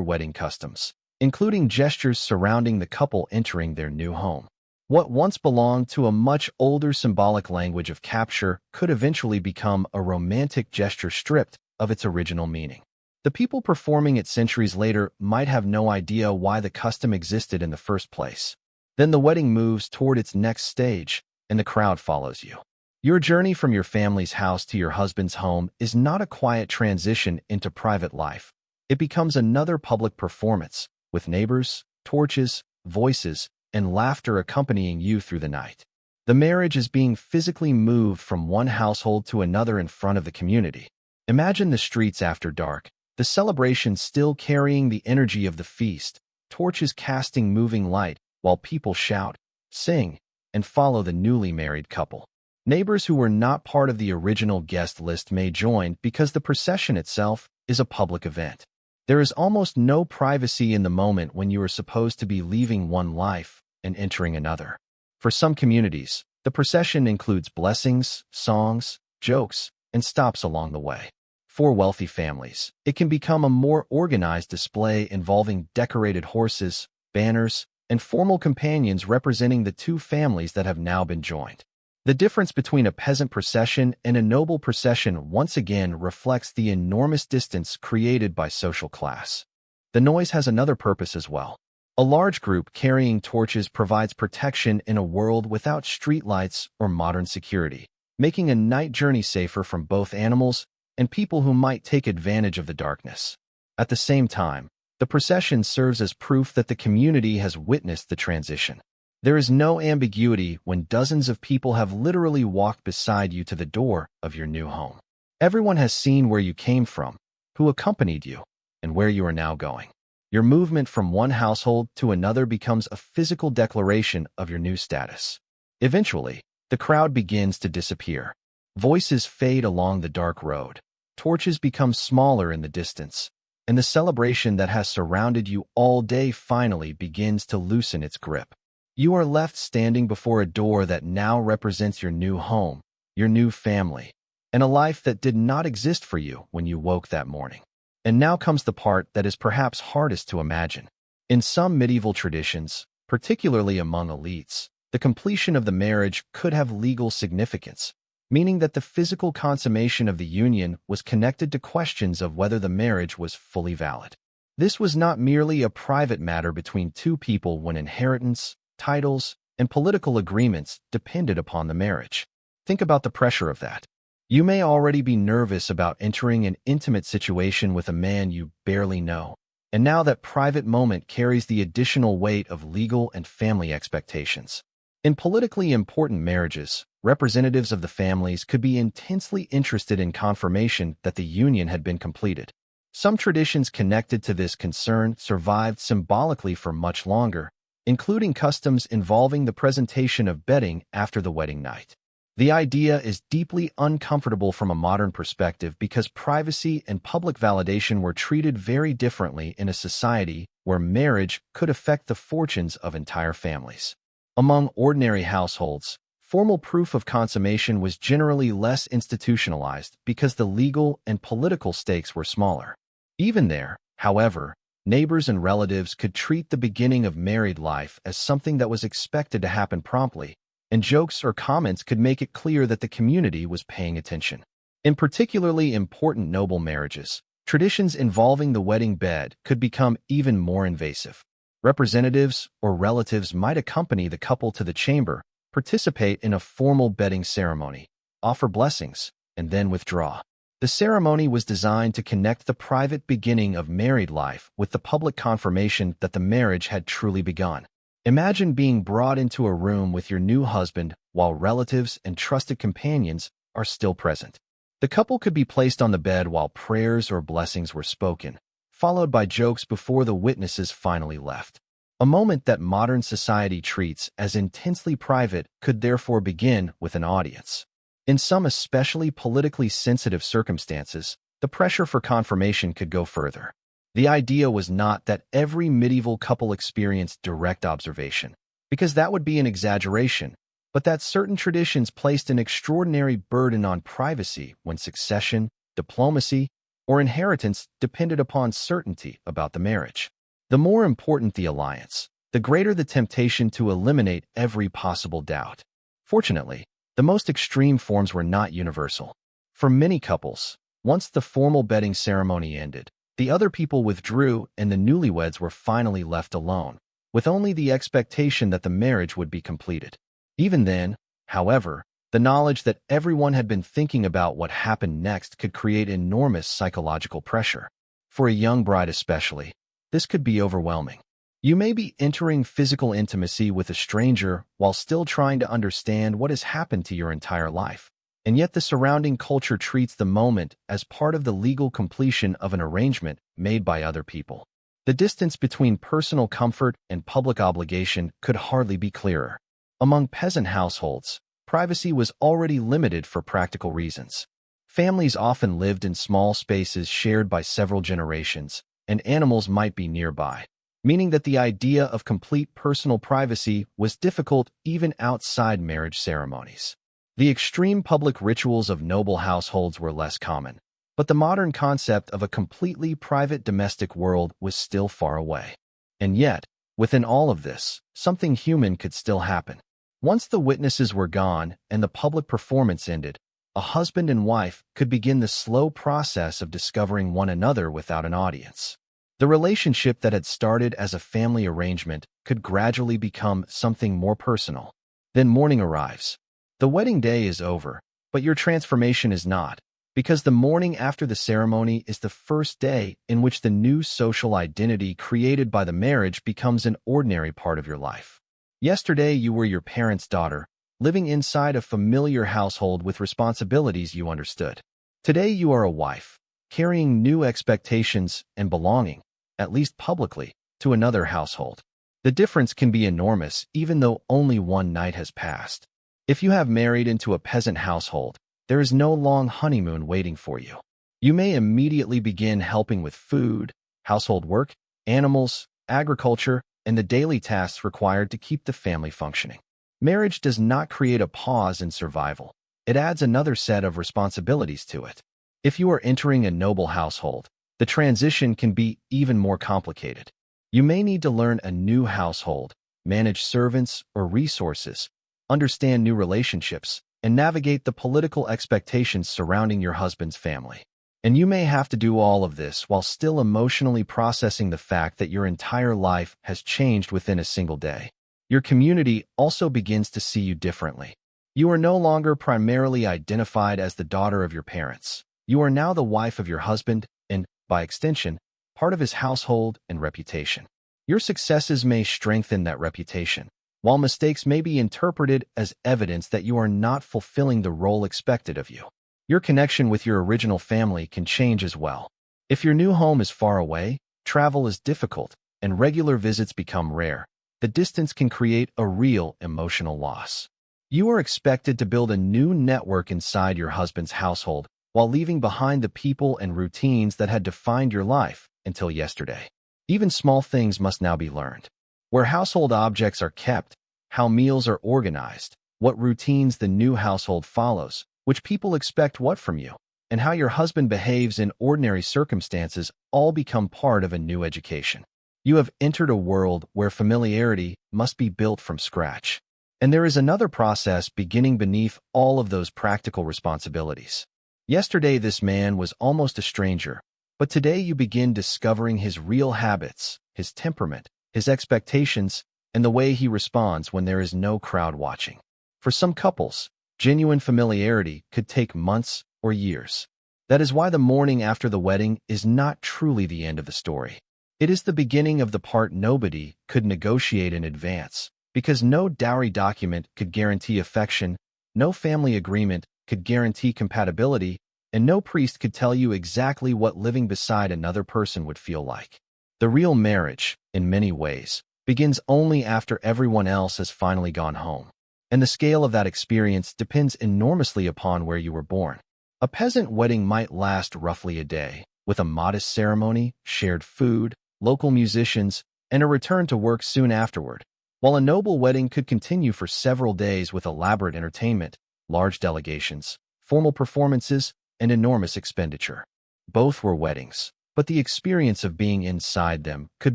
[SPEAKER 1] wedding customs, including gestures surrounding the couple entering their new home. What once belonged to a much older symbolic language of capture could eventually become a romantic gesture stripped of its original meaning. The people performing it centuries later might have no idea why the custom existed in the first place. Then the wedding moves toward its next stage, and the crowd follows you. Your journey from your family's house to your husband's home is not a quiet transition into private life. It becomes another public performance, with neighbors, torches, voices, and laughter accompanying you through the night. The marriage is being physically moved from one household to another in front of the community. Imagine the streets after dark, the celebration still carrying the energy of the feast, torches casting moving light while people shout, sing, and follow the newly married couple. Neighbors who were not part of the original guest list may join because the procession itself is a public event. There is almost no privacy in the moment when you are supposed to be leaving one life and entering another. For some communities, the procession includes blessings, songs, jokes, and stops along the way. For wealthy families, it can become a more organized display involving decorated horses, banners, and formal companions representing the two families that have now been joined. The difference between a peasant procession and a noble procession once again reflects the enormous distance created by social class. The noise has another purpose as well. A large group carrying torches provides protection in a world without streetlights or modern security, making a night journey safer from both animals and people who might take advantage of the darkness. At the same time, the procession serves as proof that the community has witnessed the transition. There is no ambiguity when dozens of people have literally walked beside you to the door of your new home. Everyone has seen where you came from, who accompanied you, and where you are now going. Your movement from one household to another becomes a physical declaration of your new status. Eventually, the crowd begins to disappear. Voices fade along the dark road. Torches become smaller in the distance, and the celebration that has surrounded you all day finally begins to loosen its grip. You are left standing before a door that now represents your new home, your new family, and a life that did not exist for you when you woke that morning. And now comes the part that is perhaps hardest to imagine. In some medieval traditions, particularly among elites, the completion of the marriage could have legal significance, meaning that the physical consummation of the union was connected to questions of whether the marriage was fully valid. This was not merely a private matter between two people when inheritance, titles, and political agreements depended upon the marriage. Think about the pressure of that. You may already be nervous about entering an intimate situation with a man you barely know, and now that private moment carries the additional weight of legal and family expectations. In politically important marriages, representatives of the families could be intensely interested in confirmation that the union had been completed. Some traditions connected to this concern survived symbolically for much longer, including customs involving the presentation of bedding after the wedding night. The idea is deeply uncomfortable from a modern perspective because privacy and public validation were treated very differently in a society where marriage could affect the fortunes of entire families. Among ordinary households, formal proof of consummation was generally less institutionalized because the legal and political stakes were smaller. Even there, however, neighbors and relatives could treat the beginning of married life as something that was expected to happen promptly, and jokes or comments could make it clear that the community was paying attention. In particularly important noble marriages, traditions involving the wedding bed could become even more invasive. Representatives or relatives might accompany the couple to the chamber, participate in a formal bedding ceremony, offer blessings, and then withdraw. The ceremony was designed to connect the private beginning of married life with the public confirmation that the marriage had truly begun. Imagine being brought into a room with your new husband while relatives and trusted companions are still present. The couple could be placed on the bed while prayers or blessings were spoken, followed by jokes before the witnesses finally left. A moment that modern society treats as intensely private could therefore begin with an audience. In some especially politically sensitive circumstances, the pressure for confirmation could go further. The idea was not that every medieval couple experienced direct observation, because that would be an exaggeration, but that certain traditions placed an extraordinary burden on privacy when succession, diplomacy, or inheritance depended upon certainty about the marriage. The more important the alliance, the greater the temptation to eliminate every possible doubt. Fortunately, the most extreme forms were not universal. For many couples, once the formal bedding ceremony ended, the other people withdrew and the newlyweds were finally left alone, with only the expectation that the marriage would be completed. Even then, however, the knowledge that everyone had been thinking about what happened next could create enormous psychological pressure. For a young bride especially, this could be overwhelming. You may be entering physical intimacy with a stranger while still trying to understand what has happened to your entire life. And yet the surrounding culture treats the moment as part of the legal completion of an arrangement made by other people. The distance between personal comfort and public obligation could hardly be clearer. Among peasant households, privacy was already limited for practical reasons. Families often lived in small spaces shared by several generations, and animals might be nearby, meaning that the idea of complete personal privacy was difficult even outside marriage ceremonies. The extreme public rituals of noble households were less common, but the modern concept of a completely private domestic world was still far away. And yet, within all of this, something human could still happen. Once the witnesses were gone and the public performance ended, a husband and wife could begin the slow process of discovering one another without an audience. The relationship that had started as a family arrangement could gradually become something more personal. Then morning arrives. The wedding day is over, but your transformation is not, because the morning after the ceremony is the first day in which the new social identity created by the marriage becomes an ordinary part of your life. Yesterday you were your parents' daughter, living inside a familiar household with responsibilities you understood. Today you are a wife, carrying new expectations and belonging, at least publicly, to another household. The difference can be enormous even though only one night has passed. If you have married into a peasant household, there is no long honeymoon waiting for you. You may immediately begin helping with food, household work, animals, agriculture, and the daily tasks required to keep the family functioning. Marriage does not create a pause in survival. It adds another set of responsibilities to it. If you are entering a noble household, the transition can be even more complicated. You may need to learn a new household, manage servants or resources, understand new relationships, and navigate the political expectations surrounding your husband's family. And you may have to do all of this while still emotionally processing the fact that your entire life has changed within a single day. Your community also begins to see you differently. You are no longer primarily identified as the daughter of your parents. You are now the wife of your husband and, by extension, part of his household and reputation. Your successes may strengthen that reputation, while mistakes may be interpreted as evidence that you are not fulfilling the role expected of you. Your connection with your original family can change as well. If your new home is far away, travel is difficult, and regular visits become rare, the distance can create a real emotional loss. You are expected to build a new network inside your husband's household while leaving behind the people and routines that had defined your life until yesterday. Even small things must now be learned. Where household objects are kept, how meals are organized, what routines the new household follows, which people expect what from you, and how your husband behaves in ordinary circumstances all become part of a new education. You have entered a world where familiarity must be built from scratch. And there is another process beginning beneath all of those practical responsibilities. Yesterday this man was almost a stranger, but today you begin discovering his real habits, his temperament, his expectations, and the way he responds when there is no crowd watching. For some couples, genuine familiarity could take months or years. That is why the morning after the wedding is not truly the end of the story. It is the beginning of the part nobody could negotiate in advance, because no dowry document could guarantee affection, no family agreement could guarantee compatibility, and no priest could tell you exactly what living beside another person would feel like. The real marriage, in many ways, begins only after everyone else has finally gone home. And the scale of that experience depends enormously upon where you were born. A peasant wedding might last roughly a day, with a modest ceremony, shared food, local musicians, and a return to work soon afterward, while a noble wedding could continue for several days with elaborate entertainment, large delegations, formal performances, and enormous expenditure. Both were weddings, but the experience of being inside them could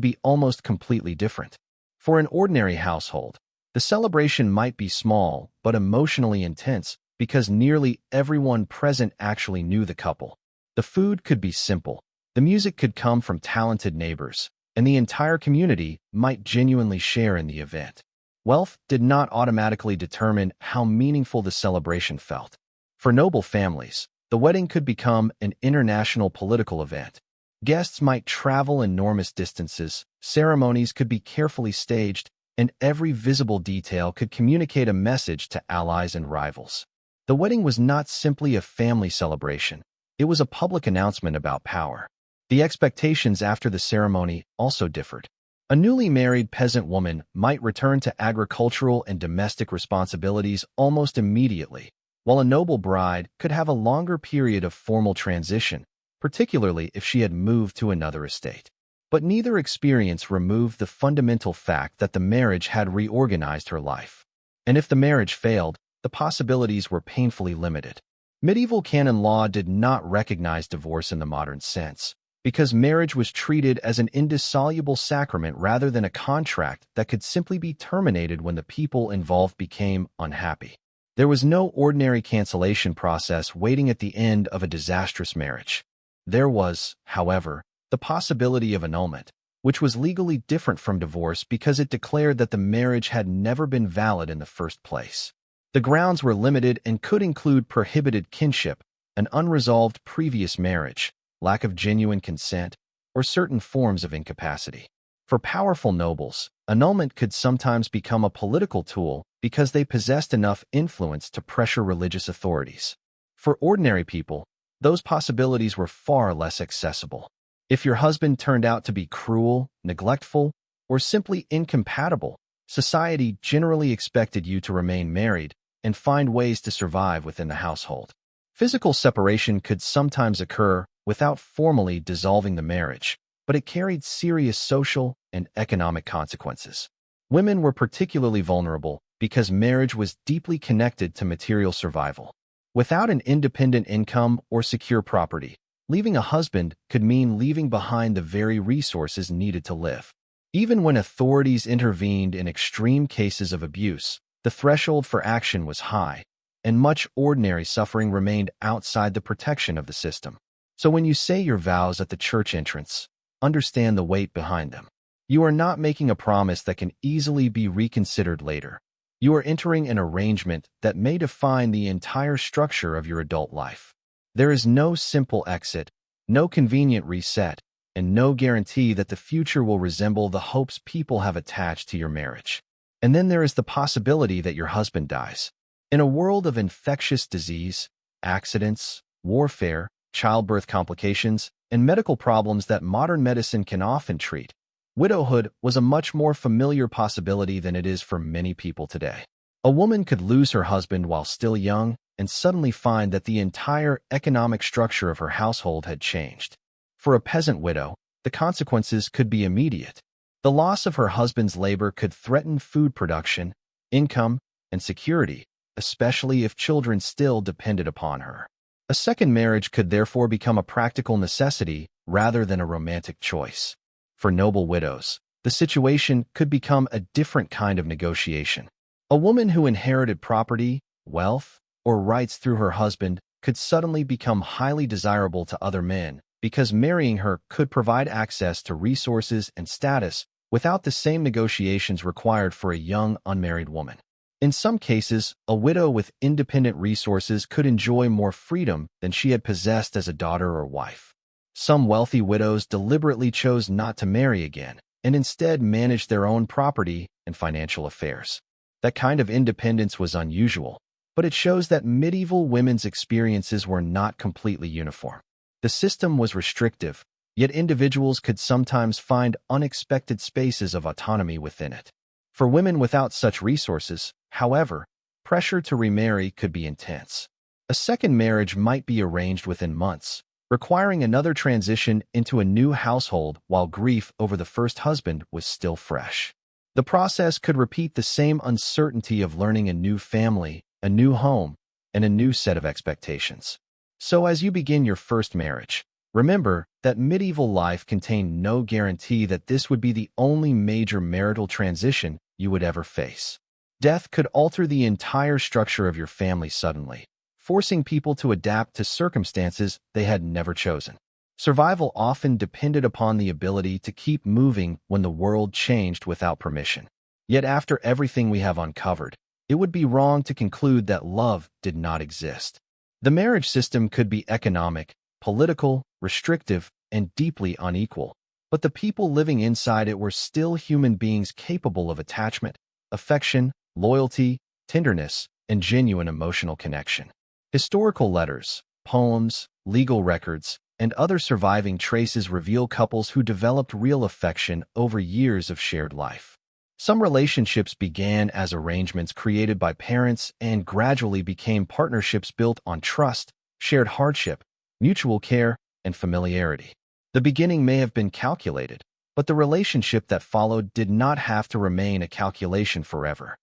[SPEAKER 1] be almost completely different. For an ordinary household, the celebration might be small but emotionally intense because nearly everyone present actually knew the couple. The food could be simple, the music could come from talented neighbors, and the entire community might genuinely share in the event. Wealth did not automatically determine how meaningful the celebration felt. For noble families, the wedding could become an international political event. Guests might travel enormous distances, ceremonies could be carefully staged, and every visible detail could communicate a message to allies and rivals. The wedding was not simply a family celebration. It was a public announcement about power. The expectations after the ceremony also differed. A newly married peasant woman might return to agricultural and domestic responsibilities almost immediately, while a noble bride could have a longer period of formal transition, particularly if she had moved to another estate. But neither experience removed the fundamental fact that the marriage had reorganized her life. And if the marriage failed, the possibilities were painfully limited. Medieval canon law did not recognize divorce in the modern sense, because marriage was treated as an indissoluble sacrament rather than a contract that could simply be terminated when the people involved became unhappy. There was no ordinary cancellation process waiting at the end of a disastrous marriage. There was, however, the possibility of annulment, which was legally different from divorce because it declared that the marriage had never been valid in the first place. The grounds were limited and could include prohibited kinship, an unresolved previous marriage, lack of genuine consent, or certain forms of incapacity. For powerful nobles, annulment could sometimes become a political tool because they possessed enough influence to pressure religious authorities. For ordinary people, those possibilities were far less accessible. If your husband turned out to be cruel, neglectful, or simply incompatible, society generally expected you to remain married and find ways to survive within the household. Physical separation could sometimes occur without formally dissolving the marriage, but it carried serious social and economic consequences. Women were particularly vulnerable because marriage was deeply connected to material survival. Without an independent income or secure property, leaving a husband could mean leaving behind the very resources needed to live. Even when authorities intervened in extreme cases of abuse, the threshold for action was high, and much ordinary suffering remained outside the protection of the system. So when you say your vows at the church entrance, understand the weight behind them. You are not making a promise that can easily be reconsidered later. You are entering an arrangement that may define the entire structure of your adult life. There is no simple exit, no convenient reset, and no guarantee that the future will resemble the hopes people have attached to your marriage. And then there is the possibility that your husband dies. In a world of infectious disease, accidents, warfare, childbirth complications, and medical problems that modern medicine can often treat, widowhood was a much more familiar possibility than it is for many people today. A woman could lose her husband while still young and suddenly find that the entire economic structure of her household had changed. For a peasant widow, the consequences could be immediate. The loss of her husband's labor could threaten food production, income, and security, especially if children still depended upon her. A second marriage could therefore become a practical necessity rather than a romantic choice. For noble widows, the situation could become a different kind of negotiation. A woman who inherited property, wealth, or rights through her husband could suddenly become highly desirable to other men because marrying her could provide access to resources and status without the same negotiations required for a young, unmarried woman. In some cases, a widow with independent resources could enjoy more freedom than she had possessed as a daughter or wife. Some wealthy widows deliberately chose not to marry again and instead managed their own property and financial affairs. That kind of independence was unusual, but it shows that medieval women's experiences were not completely uniform. The system was restrictive, yet individuals could sometimes find unexpected spaces of autonomy within it. For women without such resources, however, pressure to remarry could be intense. A second marriage might be arranged within months, requiring another transition into a new household while grief over the first husband was still fresh. The process could repeat the same uncertainty of learning a new family, a new home, and a new set of expectations. So as you begin your first marriage, Remember that medieval life contained no guarantee that this would be the only major marital transition you would ever face. Death could alter the entire structure of your family suddenly, forcing people to adapt to circumstances they had never chosen. Survival often depended upon the ability to keep moving when the world changed without permission. Yet after everything we have uncovered, it would be wrong to conclude that love did not exist. The marriage system could be economic, political, restrictive, and deeply unequal, but the people living inside it were still human beings capable of attachment, affection, loyalty, tenderness, and genuine emotional connection. Historical letters, poems, legal records, and other surviving traces reveal couples who developed real affection over years of shared life. Some relationships began as arrangements created by parents and gradually became partnerships built on trust, shared hardship, mutual care, and familiarity. The beginning may have been calculated, but the relationship that followed did not have to remain a calculation forever.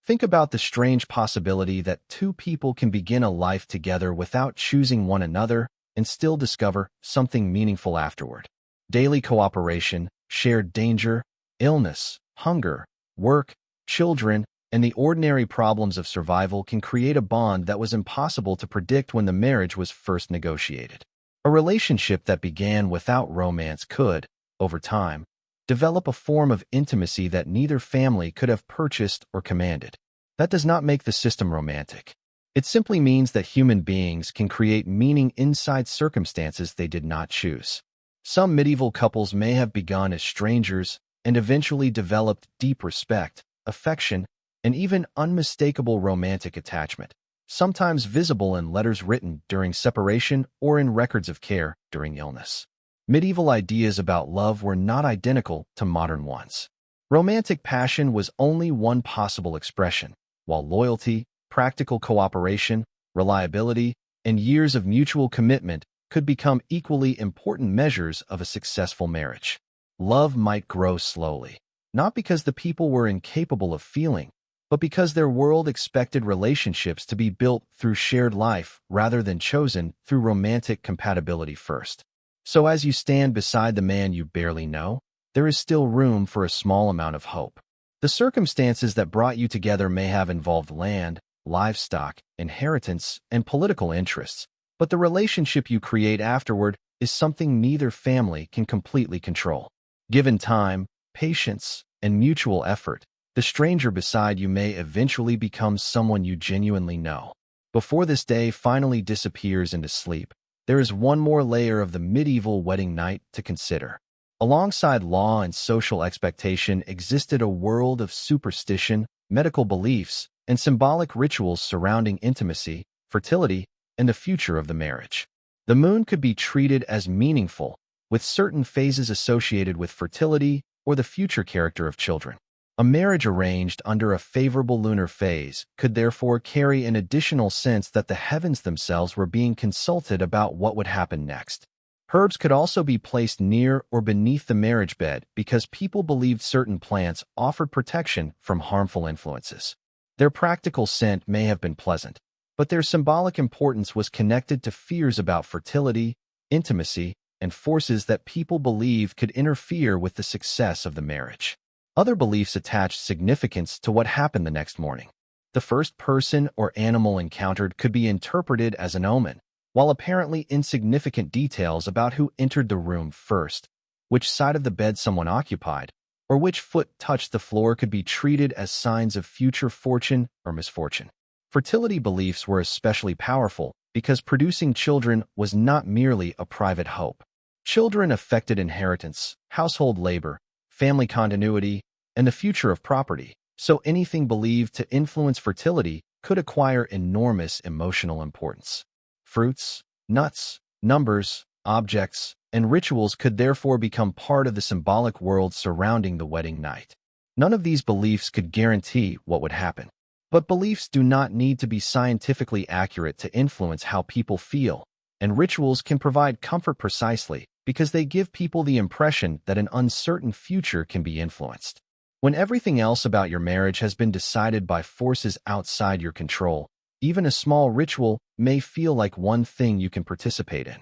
[SPEAKER 1] Think about the strange possibility that two people can begin a life together without choosing one another and still discover something meaningful afterward. Daily cooperation, shared danger, illness, hunger, work, children, and the ordinary problems of survival can create a bond that was impossible to predict when the marriage was first negotiated. A relationship that began without romance could, over time, develop a form of intimacy that neither family could have purchased or commanded. That does not make the system romantic. It simply means that human beings can create meaning inside circumstances they did not choose. Some medieval couples may have begun as strangers and eventually developed deep respect, affection, and even unmistakable romantic attachment, sometimes visible in letters written during separation or in records of care during illness. Medieval ideas about love were not identical to modern ones. Romantic passion was only one possible expression, while loyalty, practical cooperation, reliability, and years of mutual commitment could become equally important measures of a successful marriage. Love might grow slowly, not because the people were incapable of feeling, but because their world expected relationships to be built through shared life rather than chosen through romantic compatibility first. So as you stand beside the man you barely know, there is still room for a small amount of hope. The circumstances that brought you together may have involved land, livestock, inheritance, and political interests, but the relationship you create afterward is something neither family can completely control. Given time, patience, and mutual effort, the stranger beside you may eventually become someone you genuinely know. Before this day finally disappears into sleep, there is one more layer of the medieval wedding night to consider. Alongside law and social expectation existed a world of superstition, medical beliefs, and symbolic rituals surrounding intimacy, fertility, and the future of the marriage. The moon could be treated as meaningful, with certain phases associated with fertility or the future character of children. A marriage arranged under a favorable lunar phase could therefore carry an additional sense that the heavens themselves were being consulted about what would happen next. Herbs could also be placed near or beneath the marriage bed because people believed certain plants offered protection from harmful influences. Their practical scent may have been pleasant, but their symbolic importance was connected to fears about fertility, intimacy, and forces that people believed could interfere with the success of the marriage. Other beliefs attached significance to what happened the next morning. The first person or animal encountered could be interpreted as an omen, while apparently insignificant details about who entered the room first, which side of the bed someone occupied, or which foot touched the floor could be treated as signs of future fortune or misfortune. Fertility beliefs were especially powerful because producing children was not merely a private hope. Children affected inheritance, household labor, family continuity, and the future of property, so anything believed to influence fertility could acquire enormous emotional importance. Fruits, nuts, numbers, objects, and rituals could therefore become part of the symbolic world surrounding the wedding night. None of these beliefs could guarantee what would happen. But beliefs do not need to be scientifically accurate to influence how people feel, and rituals can provide comfort precisely because they give people the impression that an uncertain future can be influenced. When everything else about your marriage has been decided by forces outside your control, even a small ritual may feel like one thing you can participate in.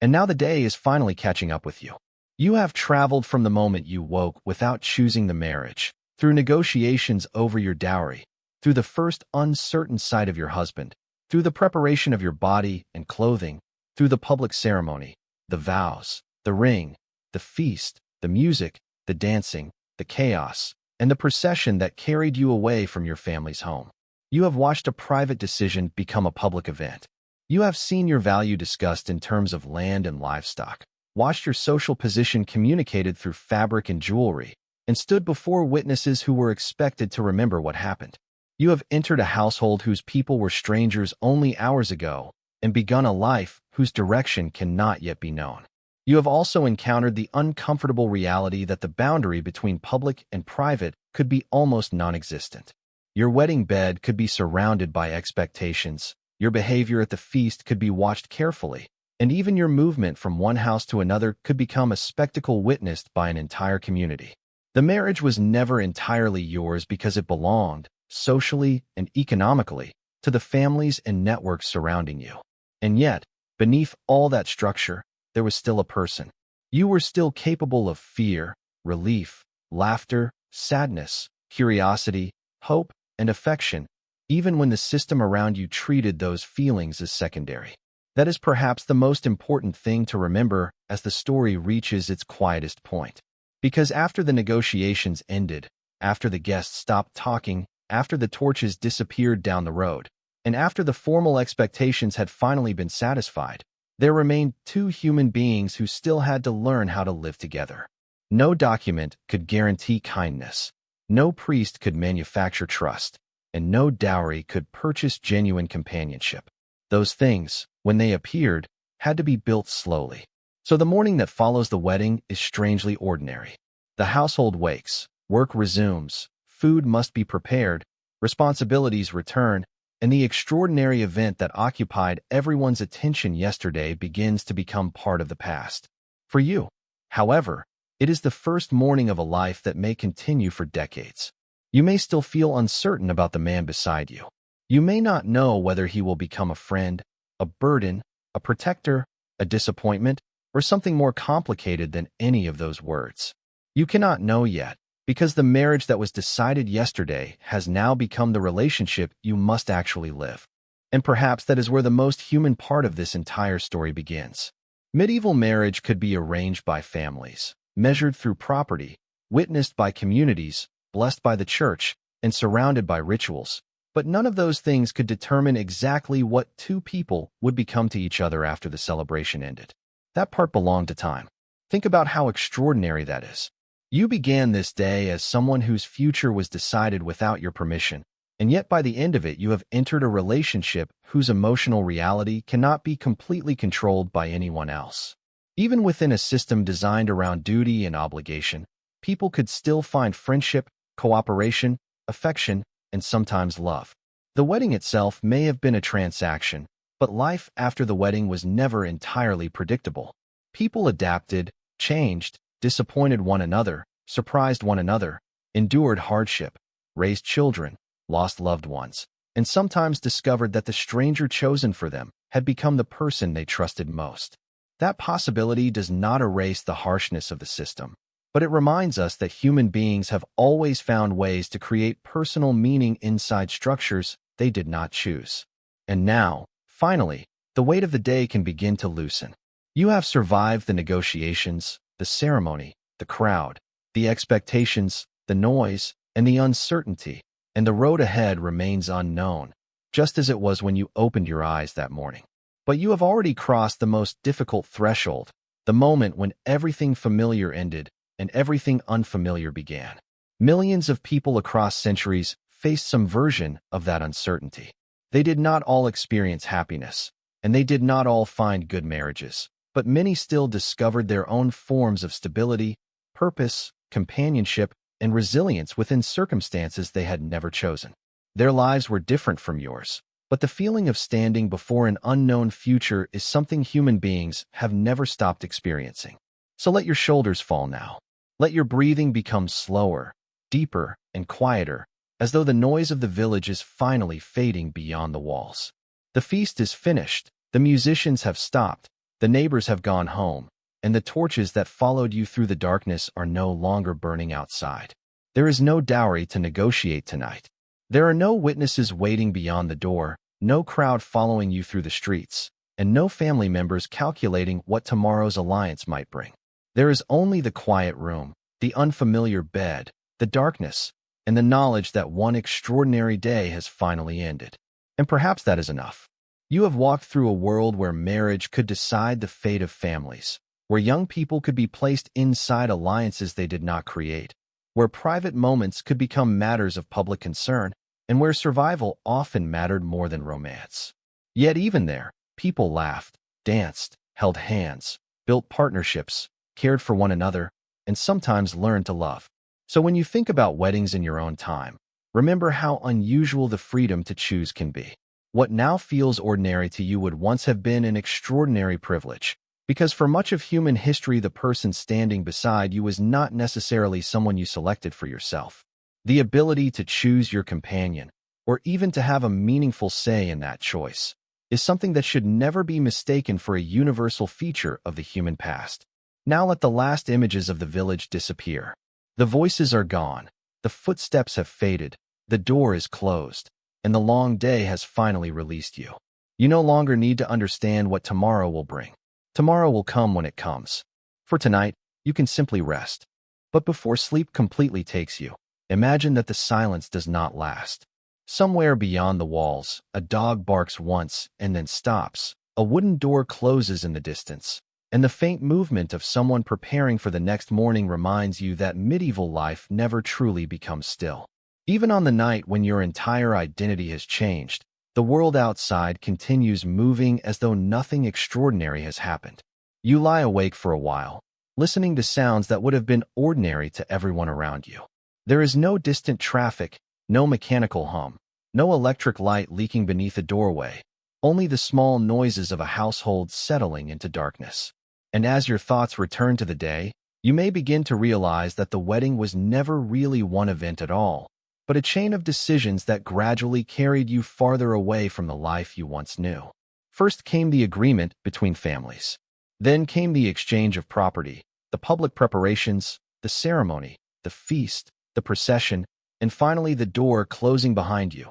[SPEAKER 1] And now the day is finally catching up with you. You have traveled from the moment you woke without choosing the marriage, through negotiations over your dowry, through the first uncertain sight of your husband, through the preparation of your body and clothing, through the public ceremony, the vows, the ring, the feast, the music, the dancing, the chaos, and the procession that carried you away from your family's home. You have watched a private decision become a public event. You have seen your value discussed in terms of land and livestock, watched your social position communicated through fabric and jewelry, and stood before witnesses who were expected to remember what happened. You have entered a household whose people were strangers only hours ago and begun a life whose direction cannot yet be known. You have also encountered the uncomfortable reality that the boundary between public and private could be almost non-existent. Your wedding bed could be surrounded by expectations, your behavior at the feast could be watched carefully, and even your movement from one house to another could become a spectacle witnessed by an entire community. The marriage was never entirely yours because it belonged, socially and economically, to the families and networks surrounding you. And yet, beneath all that structure, there was still a person. You were still capable of fear, relief, laughter, sadness, curiosity, hope, and affection, even when the system around you treated those feelings as secondary. That is perhaps the most important thing to remember as the story reaches its quietest point. Because after the negotiations ended, after the guests stopped talking, after the torches disappeared down the road, and after the formal expectations had finally been satisfied, there remained two human beings who still had to learn how to live together. No document could guarantee kindness, no priest could manufacture trust, and no dowry could purchase genuine companionship. Those things, when they appeared, had to be built slowly. So the morning that follows the wedding is strangely ordinary. The household wakes, work resumes, food must be prepared, responsibilities return, and the extraordinary event that occupied everyone's attention yesterday begins to become part of the past. For you, however, it is the first morning of a life that may continue for decades. You may still feel uncertain about the man beside you. You may not know whether he will become a friend, a burden, a protector, a disappointment, or something more complicated than any of those words. You cannot know yet, because the marriage that was decided yesterday has now become the relationship you must actually live. And perhaps that is where the most human part of this entire story begins. Medieval marriage could be arranged by families, measured through property, witnessed by communities, blessed by the church, and surrounded by rituals. But none of those things could determine exactly what two people would become to each other after the celebration ended. That part belonged to time. Think about how extraordinary that is. You began this day as someone whose future was decided without your permission, and yet by the end of it you have entered a relationship whose emotional reality cannot be completely controlled by anyone else. Even within a system designed around duty and obligation, people could still find friendship, cooperation, affection, and sometimes love. The wedding itself may have been a transaction, but life after the wedding was never entirely predictable. People adapted, changed, disappointed one another, surprised one another, endured hardship, raised children, lost loved ones, and sometimes discovered that the stranger chosen for them had become the person they trusted most. That possibility does not erase the harshness of the system, but it reminds us that human beings have always found ways to create personal meaning inside structures they did not choose. And now, finally, the weight of the day can begin to loosen. You have survived the negotiations, the ceremony, the crowd, the expectations, the noise, and the uncertainty, and the road ahead remains unknown, just as it was when you opened your eyes that morning. But you have already crossed the most difficult threshold, the moment when everything familiar ended and everything unfamiliar began. Millions of people across centuries faced some version of that uncertainty. They did not all experience happiness, and they did not all find good marriages, but many still discovered their own forms of stability, purpose, companionship, and resilience within circumstances they had never chosen. Their lives were different from yours, but the feeling of standing before an unknown future is something human beings have never stopped experiencing. So let your shoulders fall now. Let your breathing become slower, deeper, and quieter, as though the noise of the village is finally fading beyond the walls. The feast is finished, the musicians have stopped, The neighbors have gone home, and the torches that followed you through the darkness are no longer burning outside. There is no dowry to negotiate tonight. There are no witnesses waiting beyond the door, no crowd following you through the streets, and no family members calculating what tomorrow's alliance might bring. There is only the quiet room, the unfamiliar bed, the darkness, and the knowledge that one extraordinary day has finally ended. And perhaps that is enough. You have walked through a world where marriage could decide the fate of families, where young people could be placed inside alliances they did not create, where private moments could become matters of public concern, and where survival often mattered more than romance. Yet even there, people laughed, danced, held hands, built partnerships, cared for one another, and sometimes learned to love. So when you think about weddings in your own time, remember how unusual the freedom to choose can be. What now feels ordinary to you would once have been an extraordinary privilege, because for much of human history the person standing beside you was not necessarily someone you selected for yourself. The ability to choose your companion, or even to have a meaningful say in that choice, is something that should never be mistaken for a universal feature of the human past. Now let the last images of the village disappear. The voices are gone, the footsteps have faded, the door is closed, and the long day has finally released you. You no longer need to understand what tomorrow will bring. Tomorrow will come when it comes. For tonight, you can simply rest. But before sleep completely takes you, imagine that the silence does not last. Somewhere beyond the walls, a dog barks once and then stops. A wooden door closes in the distance, and the faint movement of someone preparing for the next morning reminds you that medieval life never truly becomes still. Even on the night when your entire identity has changed, the world outside continues moving as though nothing extraordinary has happened. You lie awake for a while, listening to sounds that would have been ordinary to everyone around you. There is no distant traffic, no mechanical hum, no electric light leaking beneath a doorway, only the small noises of a household settling into darkness. And as your thoughts return to the day, you may begin to realize that the wedding was never really one event at all, but a chain of decisions that gradually carried you farther away from the life you once knew. First came the agreement between families. Then came the exchange of property, the public preparations, the ceremony, the feast, the procession, and finally the door closing behind you,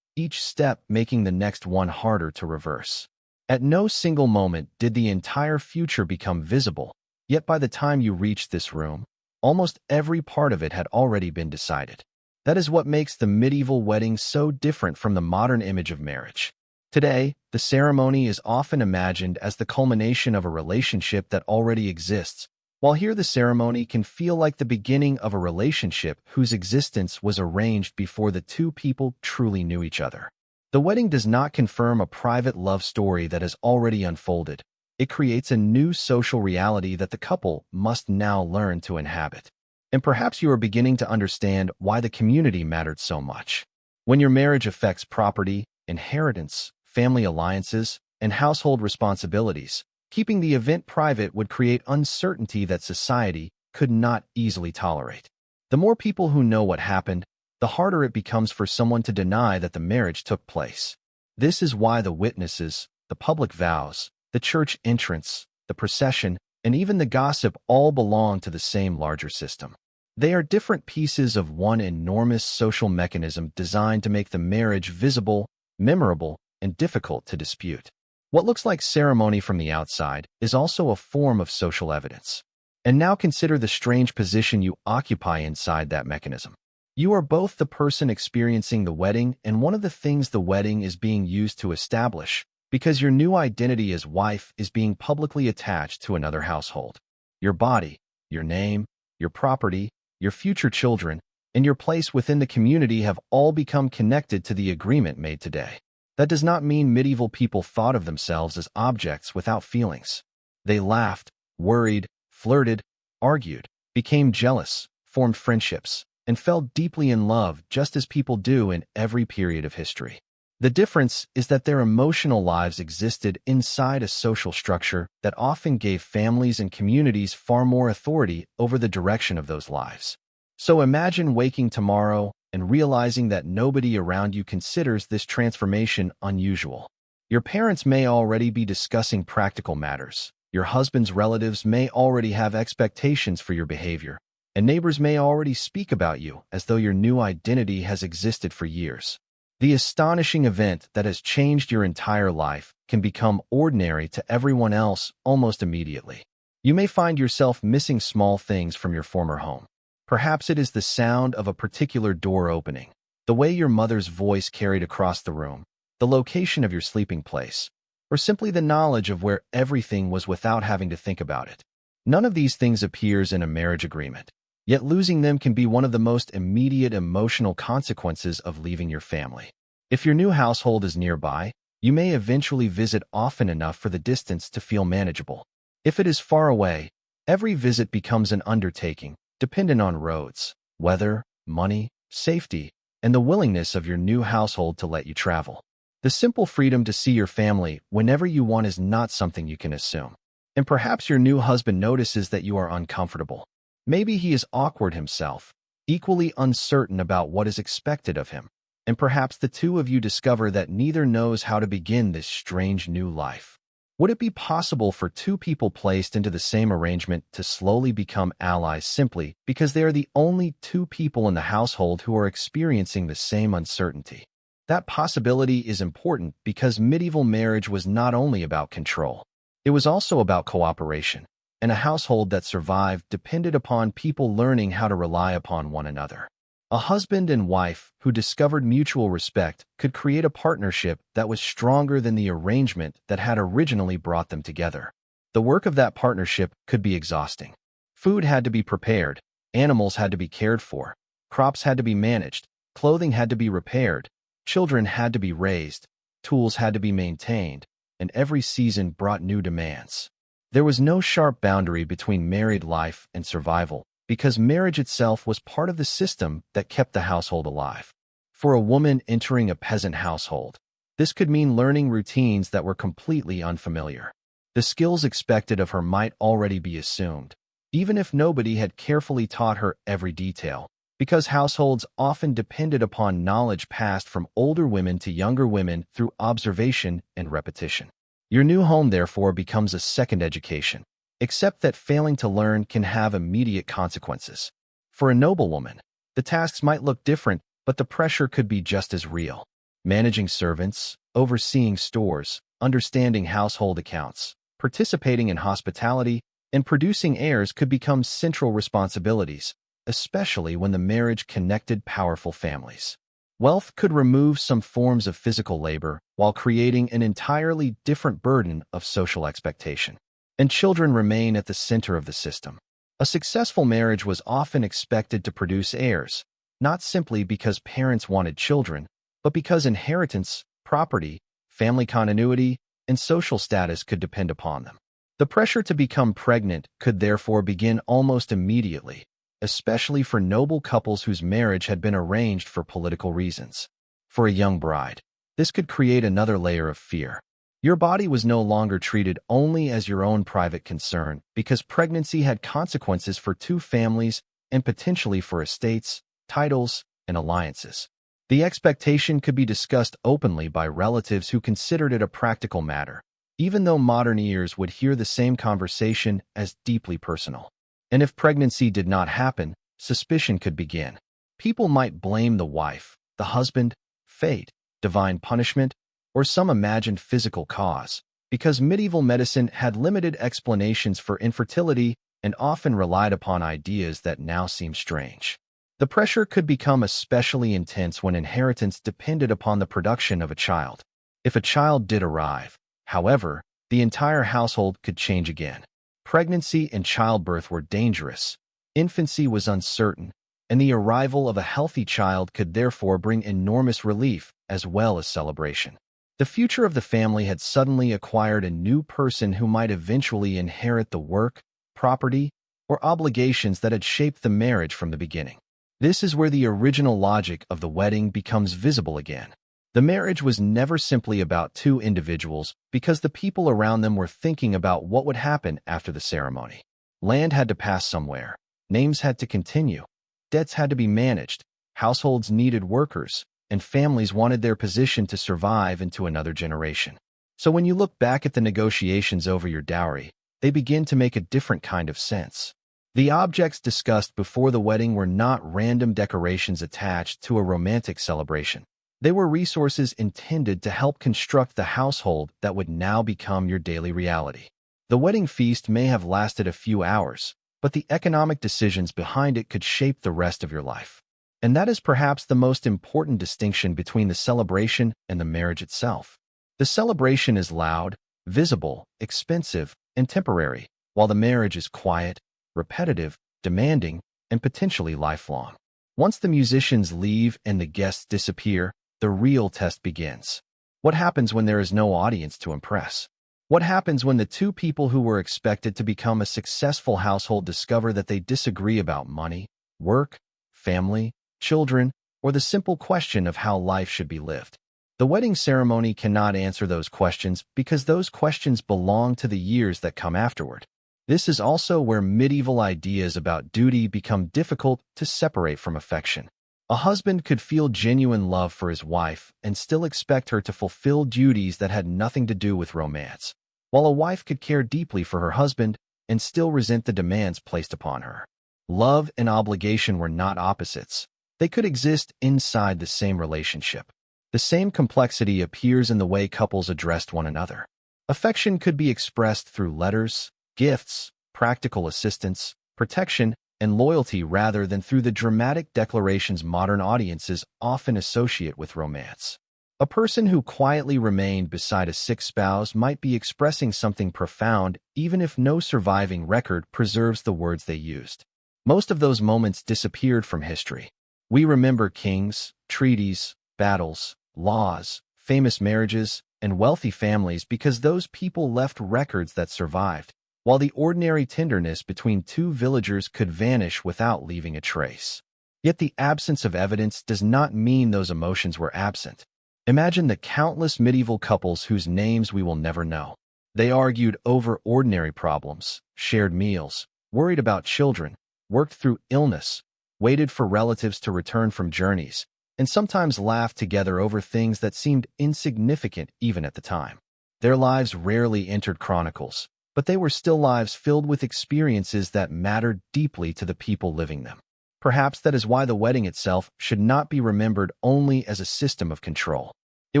[SPEAKER 1] each step making the next one harder to reverse. At no single moment did the entire future become visible, yet by the time you reached this room, almost every part of it had already been decided. That is what makes the medieval wedding so different from the modern image of marriage. Today, the ceremony is often imagined as the culmination of a relationship that already exists, while here the ceremony can feel like the beginning of a relationship whose existence was arranged before the two people truly knew each other. The wedding does not confirm a private love story that has already unfolded. It creates a new social reality that the couple must now learn to inhabit. And perhaps you are beginning to understand why the community mattered so much. When your marriage affects property, inheritance, family alliances, and household responsibilities, keeping the event private would create uncertainty that society could not easily tolerate. The more people who know what happened, the harder it becomes for someone to deny that the marriage took place. This is why the witnesses, the public vows, the church entrance, the procession, and even the gossip all belong to the same larger system. They are different pieces of one enormous social mechanism designed to make the marriage visible, memorable, and difficult to dispute. What looks like ceremony from the outside is also a form of social evidence. And now consider the strange position you occupy inside that mechanism. You are both the person experiencing the wedding and one of the things the wedding is being used to establish, because your new identity as wife is being publicly attached to another household. Your body, your name, your property, your future children, and your place within the community have all become connected to the agreement made today. That does not mean medieval people thought of themselves as objects without feelings. They laughed, worried, flirted, argued, became jealous, formed friendships, and fell deeply in love just as people do in every period of history. The difference is that their emotional lives existed inside a social structure that often gave families and communities far more authority over the direction of those lives. So imagine waking tomorrow and realizing that nobody around you considers this transformation unusual. Your parents may already be discussing practical matters, Your husband's relatives may already have expectations for your behavior, and neighbors may already speak about you as though your new identity has existed for years. The astonishing event that has changed your entire life can become ordinary to everyone else almost immediately. You may find yourself missing small things from your former home. Perhaps it is the sound of a particular door opening, the way your mother's voice carried across the room, the location of your sleeping place, or simply the knowledge of where everything was without having to think about it. None of these things appears in a marriage agreement, yet losing them can be one of the most immediate emotional consequences of leaving your family. If your new household is nearby, you may eventually visit often enough for the distance to feel manageable. If it is far away, every visit becomes an undertaking, dependent on roads, weather, money, safety, and the willingness of your new household to let you travel. The simple freedom to see your family whenever you want is not something you can assume. And perhaps your new husband notices that you are uncomfortable. Maybe he is awkward himself, equally uncertain about what is expected of him. And perhaps the two of you discover that neither knows how to begin this strange new life. Would it be possible for two people placed into the same arrangement to slowly become allies simply because they are the only two people in the household who are experiencing the same uncertainty? That possibility is important because medieval marriage was not only about control. It was also about cooperation, and a household that survived depended upon people learning how to rely upon one another. A husband and wife who discovered mutual respect could create a partnership that was stronger than the arrangement that had originally brought them together. The work of that partnership could be exhausting. Food had to be prepared, animals had to be cared for, crops had to be managed, clothing had to be repaired, children had to be raised, tools had to be maintained, and every season brought new demands. There was no sharp boundary between married life and survival, because marriage itself was part of the system that kept the household alive. For a woman entering a peasant household, this could mean learning routines that were completely unfamiliar. The skills expected of her might already be assumed, even if nobody had carefully taught her every detail, because households often depended upon knowledge passed from older women to younger women through observation and repetition. Your new home, therefore, becomes a second education, except that failing to learn can have immediate consequences. For a noblewoman, the tasks might look different, but the pressure could be just as real. Managing servants, overseeing stores, understanding household accounts, participating in hospitality, and producing heirs could become central responsibilities, especially when the marriage connected powerful families. Wealth could remove some forms of physical labor while creating an entirely different burden of social expectation. And children remain at the center of the system. A successful marriage was often expected to produce heirs, not simply because parents wanted children, but because inheritance, property, family continuity, and social status could depend upon them. The pressure to become pregnant could therefore begin almost immediately, especially for noble couples whose marriage had been arranged for political reasons. For a young bride, this could create another layer of fear. Your body was no longer treated only as your own private concern because pregnancy had consequences for two families and potentially for estates, titles, and alliances. The expectation could be discussed openly by relatives who considered it a practical matter, even though modern ears would hear the same conversation as deeply personal. And if pregnancy did not happen, suspicion could begin. People might blame the wife, the husband, fate, divine punishment, or some imagined physical cause, because medieval medicine had limited explanations for infertility and often relied upon ideas that now seem strange. The pressure could become especially intense when inheritance depended upon the production of a child. If a child did arrive, however, the entire household could change again. Pregnancy and childbirth were dangerous, infancy was uncertain, and the arrival of a healthy child could therefore bring enormous relief as well as celebration. The future of the family had suddenly acquired a new person who might eventually inherit the work, property, or obligations that had shaped the marriage from the beginning. This is where the original logic of the wedding becomes visible again. The marriage was never simply about two individuals because the people around them were thinking about what would happen after the ceremony. Land had to pass somewhere, names had to continue, debts had to be managed, households needed workers, and families wanted their position to survive into another generation. So when you look back at the negotiations over your dowry, they begin to make a different kind of sense. The objects discussed before the wedding were not random decorations attached to a romantic celebration. They were resources intended to help construct the household that would now become your daily reality. The wedding feast may have lasted a few hours, but the economic decisions behind it could shape the rest of your life. And that is perhaps the most important distinction between the celebration and the marriage itself. The celebration is loud, visible, expensive, and temporary, while the marriage is quiet, repetitive, demanding, and potentially lifelong. Once the musicians leave and the guests disappear, the real test begins. What happens when there is no audience to impress? What happens when the two people who were expected to become a successful household discover that they disagree about money, work, family, children, or the simple question of how life should be lived? The wedding ceremony cannot answer those questions because those questions belong to the years that come afterward. This is also where medieval ideas about duty become difficult to separate from affection. A husband could feel genuine love for his wife and still expect her to fulfill duties that had nothing to do with romance, while a wife could care deeply for her husband and still resent the demands placed upon her. Love and obligation were not opposites. They could exist inside the same relationship. The same complexity appears in the way couples addressed one another. Affection could be expressed through letters, gifts, practical assistance, protection, and loyalty rather than through the dramatic declarations modern audiences often associate with romance. A person who quietly remained beside a sick spouse might be expressing something profound even if no surviving record preserves the words they used. Most of those moments disappeared from history. We remember kings, treaties, battles, laws, famous marriages, and wealthy families because those people left records that survived, while the ordinary tenderness between two villagers could vanish without leaving a trace. Yet the absence of evidence does not mean those emotions were absent. Imagine the countless medieval couples whose names we will never know. They argued over ordinary problems, shared meals, worried about children, worked through illness, waited for relatives to return from journeys, and sometimes laughed together over things that seemed insignificant even at the time. Their lives rarely entered chronicles, but they were still lives filled with experiences that mattered deeply to the people living them. Perhaps that is why the wedding itself should not be remembered only as a system of control. It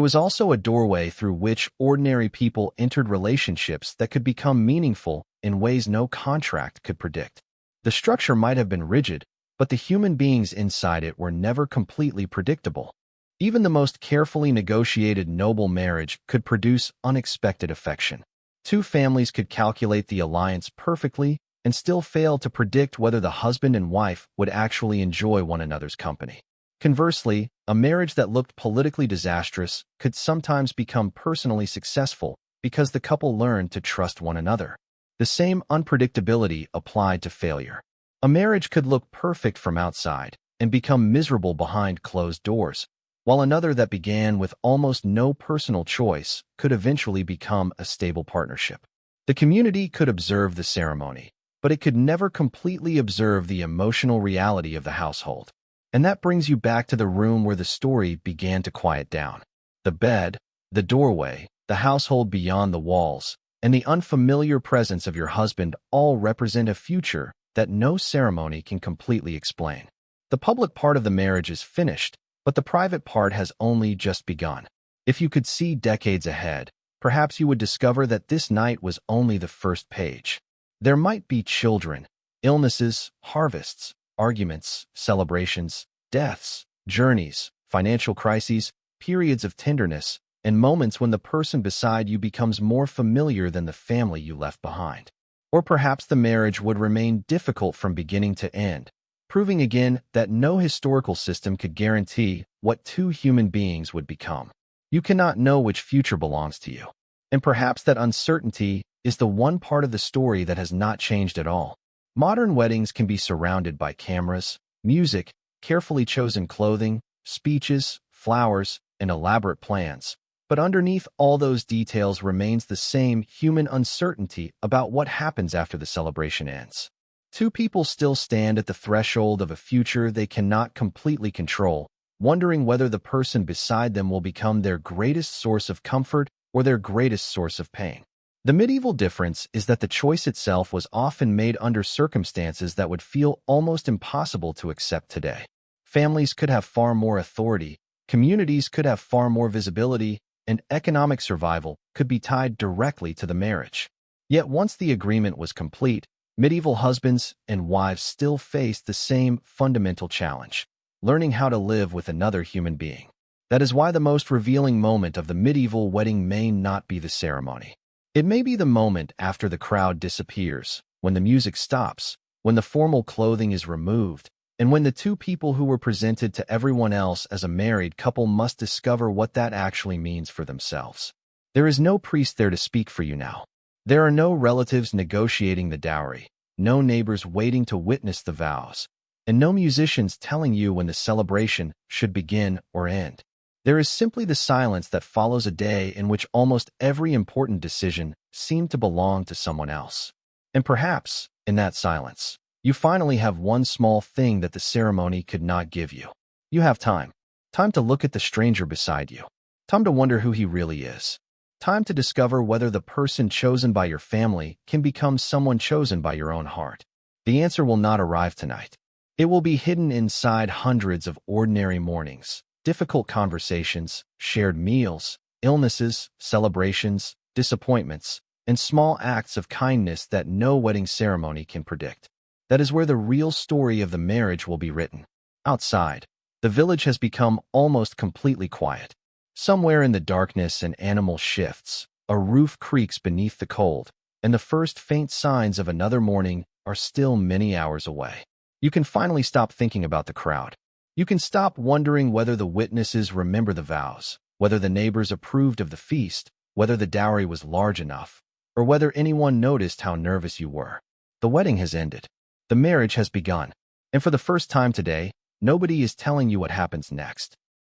[SPEAKER 1] was also a doorway through which ordinary people entered relationships that could become meaningful in ways no contract could predict. The structure might have been rigid, but the human beings inside it were never completely predictable. Even the most carefully negotiated noble marriage could produce unexpected affection. Two families could calculate the alliance perfectly and still fail to predict whether the husband and wife would actually enjoy one another's company. Conversely, a marriage that looked politically disastrous could sometimes become personally successful because the couple learned to trust one another. The same unpredictability applied to failure. A marriage could look perfect from outside and become miserable behind closed doors, while another that began with almost no personal choice could eventually become a stable partnership. The community could observe the ceremony, but it could never completely observe the emotional reality of the household. And that brings you back to the room where the story began to quiet down. The bed, the doorway, the household beyond the walls, and the unfamiliar presence of your husband all represent a future that no ceremony can completely explain. The public part of the marriage is finished, but the private part has only just begun. If you could see decades ahead, perhaps you would discover that this night was only the first page. There might be children, illnesses, harvests, arguments, celebrations, deaths, journeys, financial crises, periods of tenderness, and moments when the person beside you becomes more familiar than the family you left behind. Or perhaps the marriage would remain difficult from beginning to end, proving again that no historical system could guarantee what two human beings would become. You cannot know which future belongs to you. And perhaps that uncertainty is the one part of the story that has not changed at all. Modern weddings can be surrounded by cameras, music, carefully chosen clothing, speeches, flowers, and elaborate plans. But underneath all those details remains the same human uncertainty about what happens after the celebration ends. Two people still stand at the threshold of a future they cannot completely control, wondering whether the person beside them will become their greatest source of comfort or their greatest source of pain. The medieval difference is that the choice itself was often made under circumstances that would feel almost impossible to accept today. Families could have far more authority, communities could have far more visibility, and economic survival could be tied directly to the marriage. Yet once the agreement was complete, medieval husbands and wives still faced the same fundamental challenge: learning how to live with another human being. That is why the most revealing moment of the medieval wedding may not be the ceremony. It may be the moment after the crowd disappears, when the music stops, when the formal clothing is removed, and when the two people who were presented to everyone else as a married couple must discover what that actually means for themselves. There is no priest there to speak for you now. There are no relatives negotiating the dowry, no neighbors waiting to witness the vows, and no musicians telling you when the celebration should begin or end. There is simply the silence that follows a day in which almost every important decision seemed to belong to someone else. And perhaps, in that silence, you finally have one small thing that the ceremony could not give you. You have time. Time to look at the stranger beside you. Time to wonder who he really is. Time to discover whether the person chosen by your family can become someone chosen by your own heart. The answer will not arrive tonight. It will be hidden inside hundreds of ordinary mornings, difficult conversations, shared meals, illnesses, celebrations, disappointments, and small acts of kindness that no wedding ceremony can predict. That is where the real story of the marriage will be written. Outside, the village has become almost completely quiet. Somewhere in the darkness an animal shifts, a roof creaks beneath the cold, and the first faint signs of another morning are still many hours away. You can finally stop thinking about the crowd. You can stop wondering whether the witnesses remember the vows, whether the neighbors approved of the feast, whether the dowry was large enough, or whether anyone noticed how nervous you were. The wedding has ended. The marriage has begun. And for the first time today, nobody is telling you what happens next.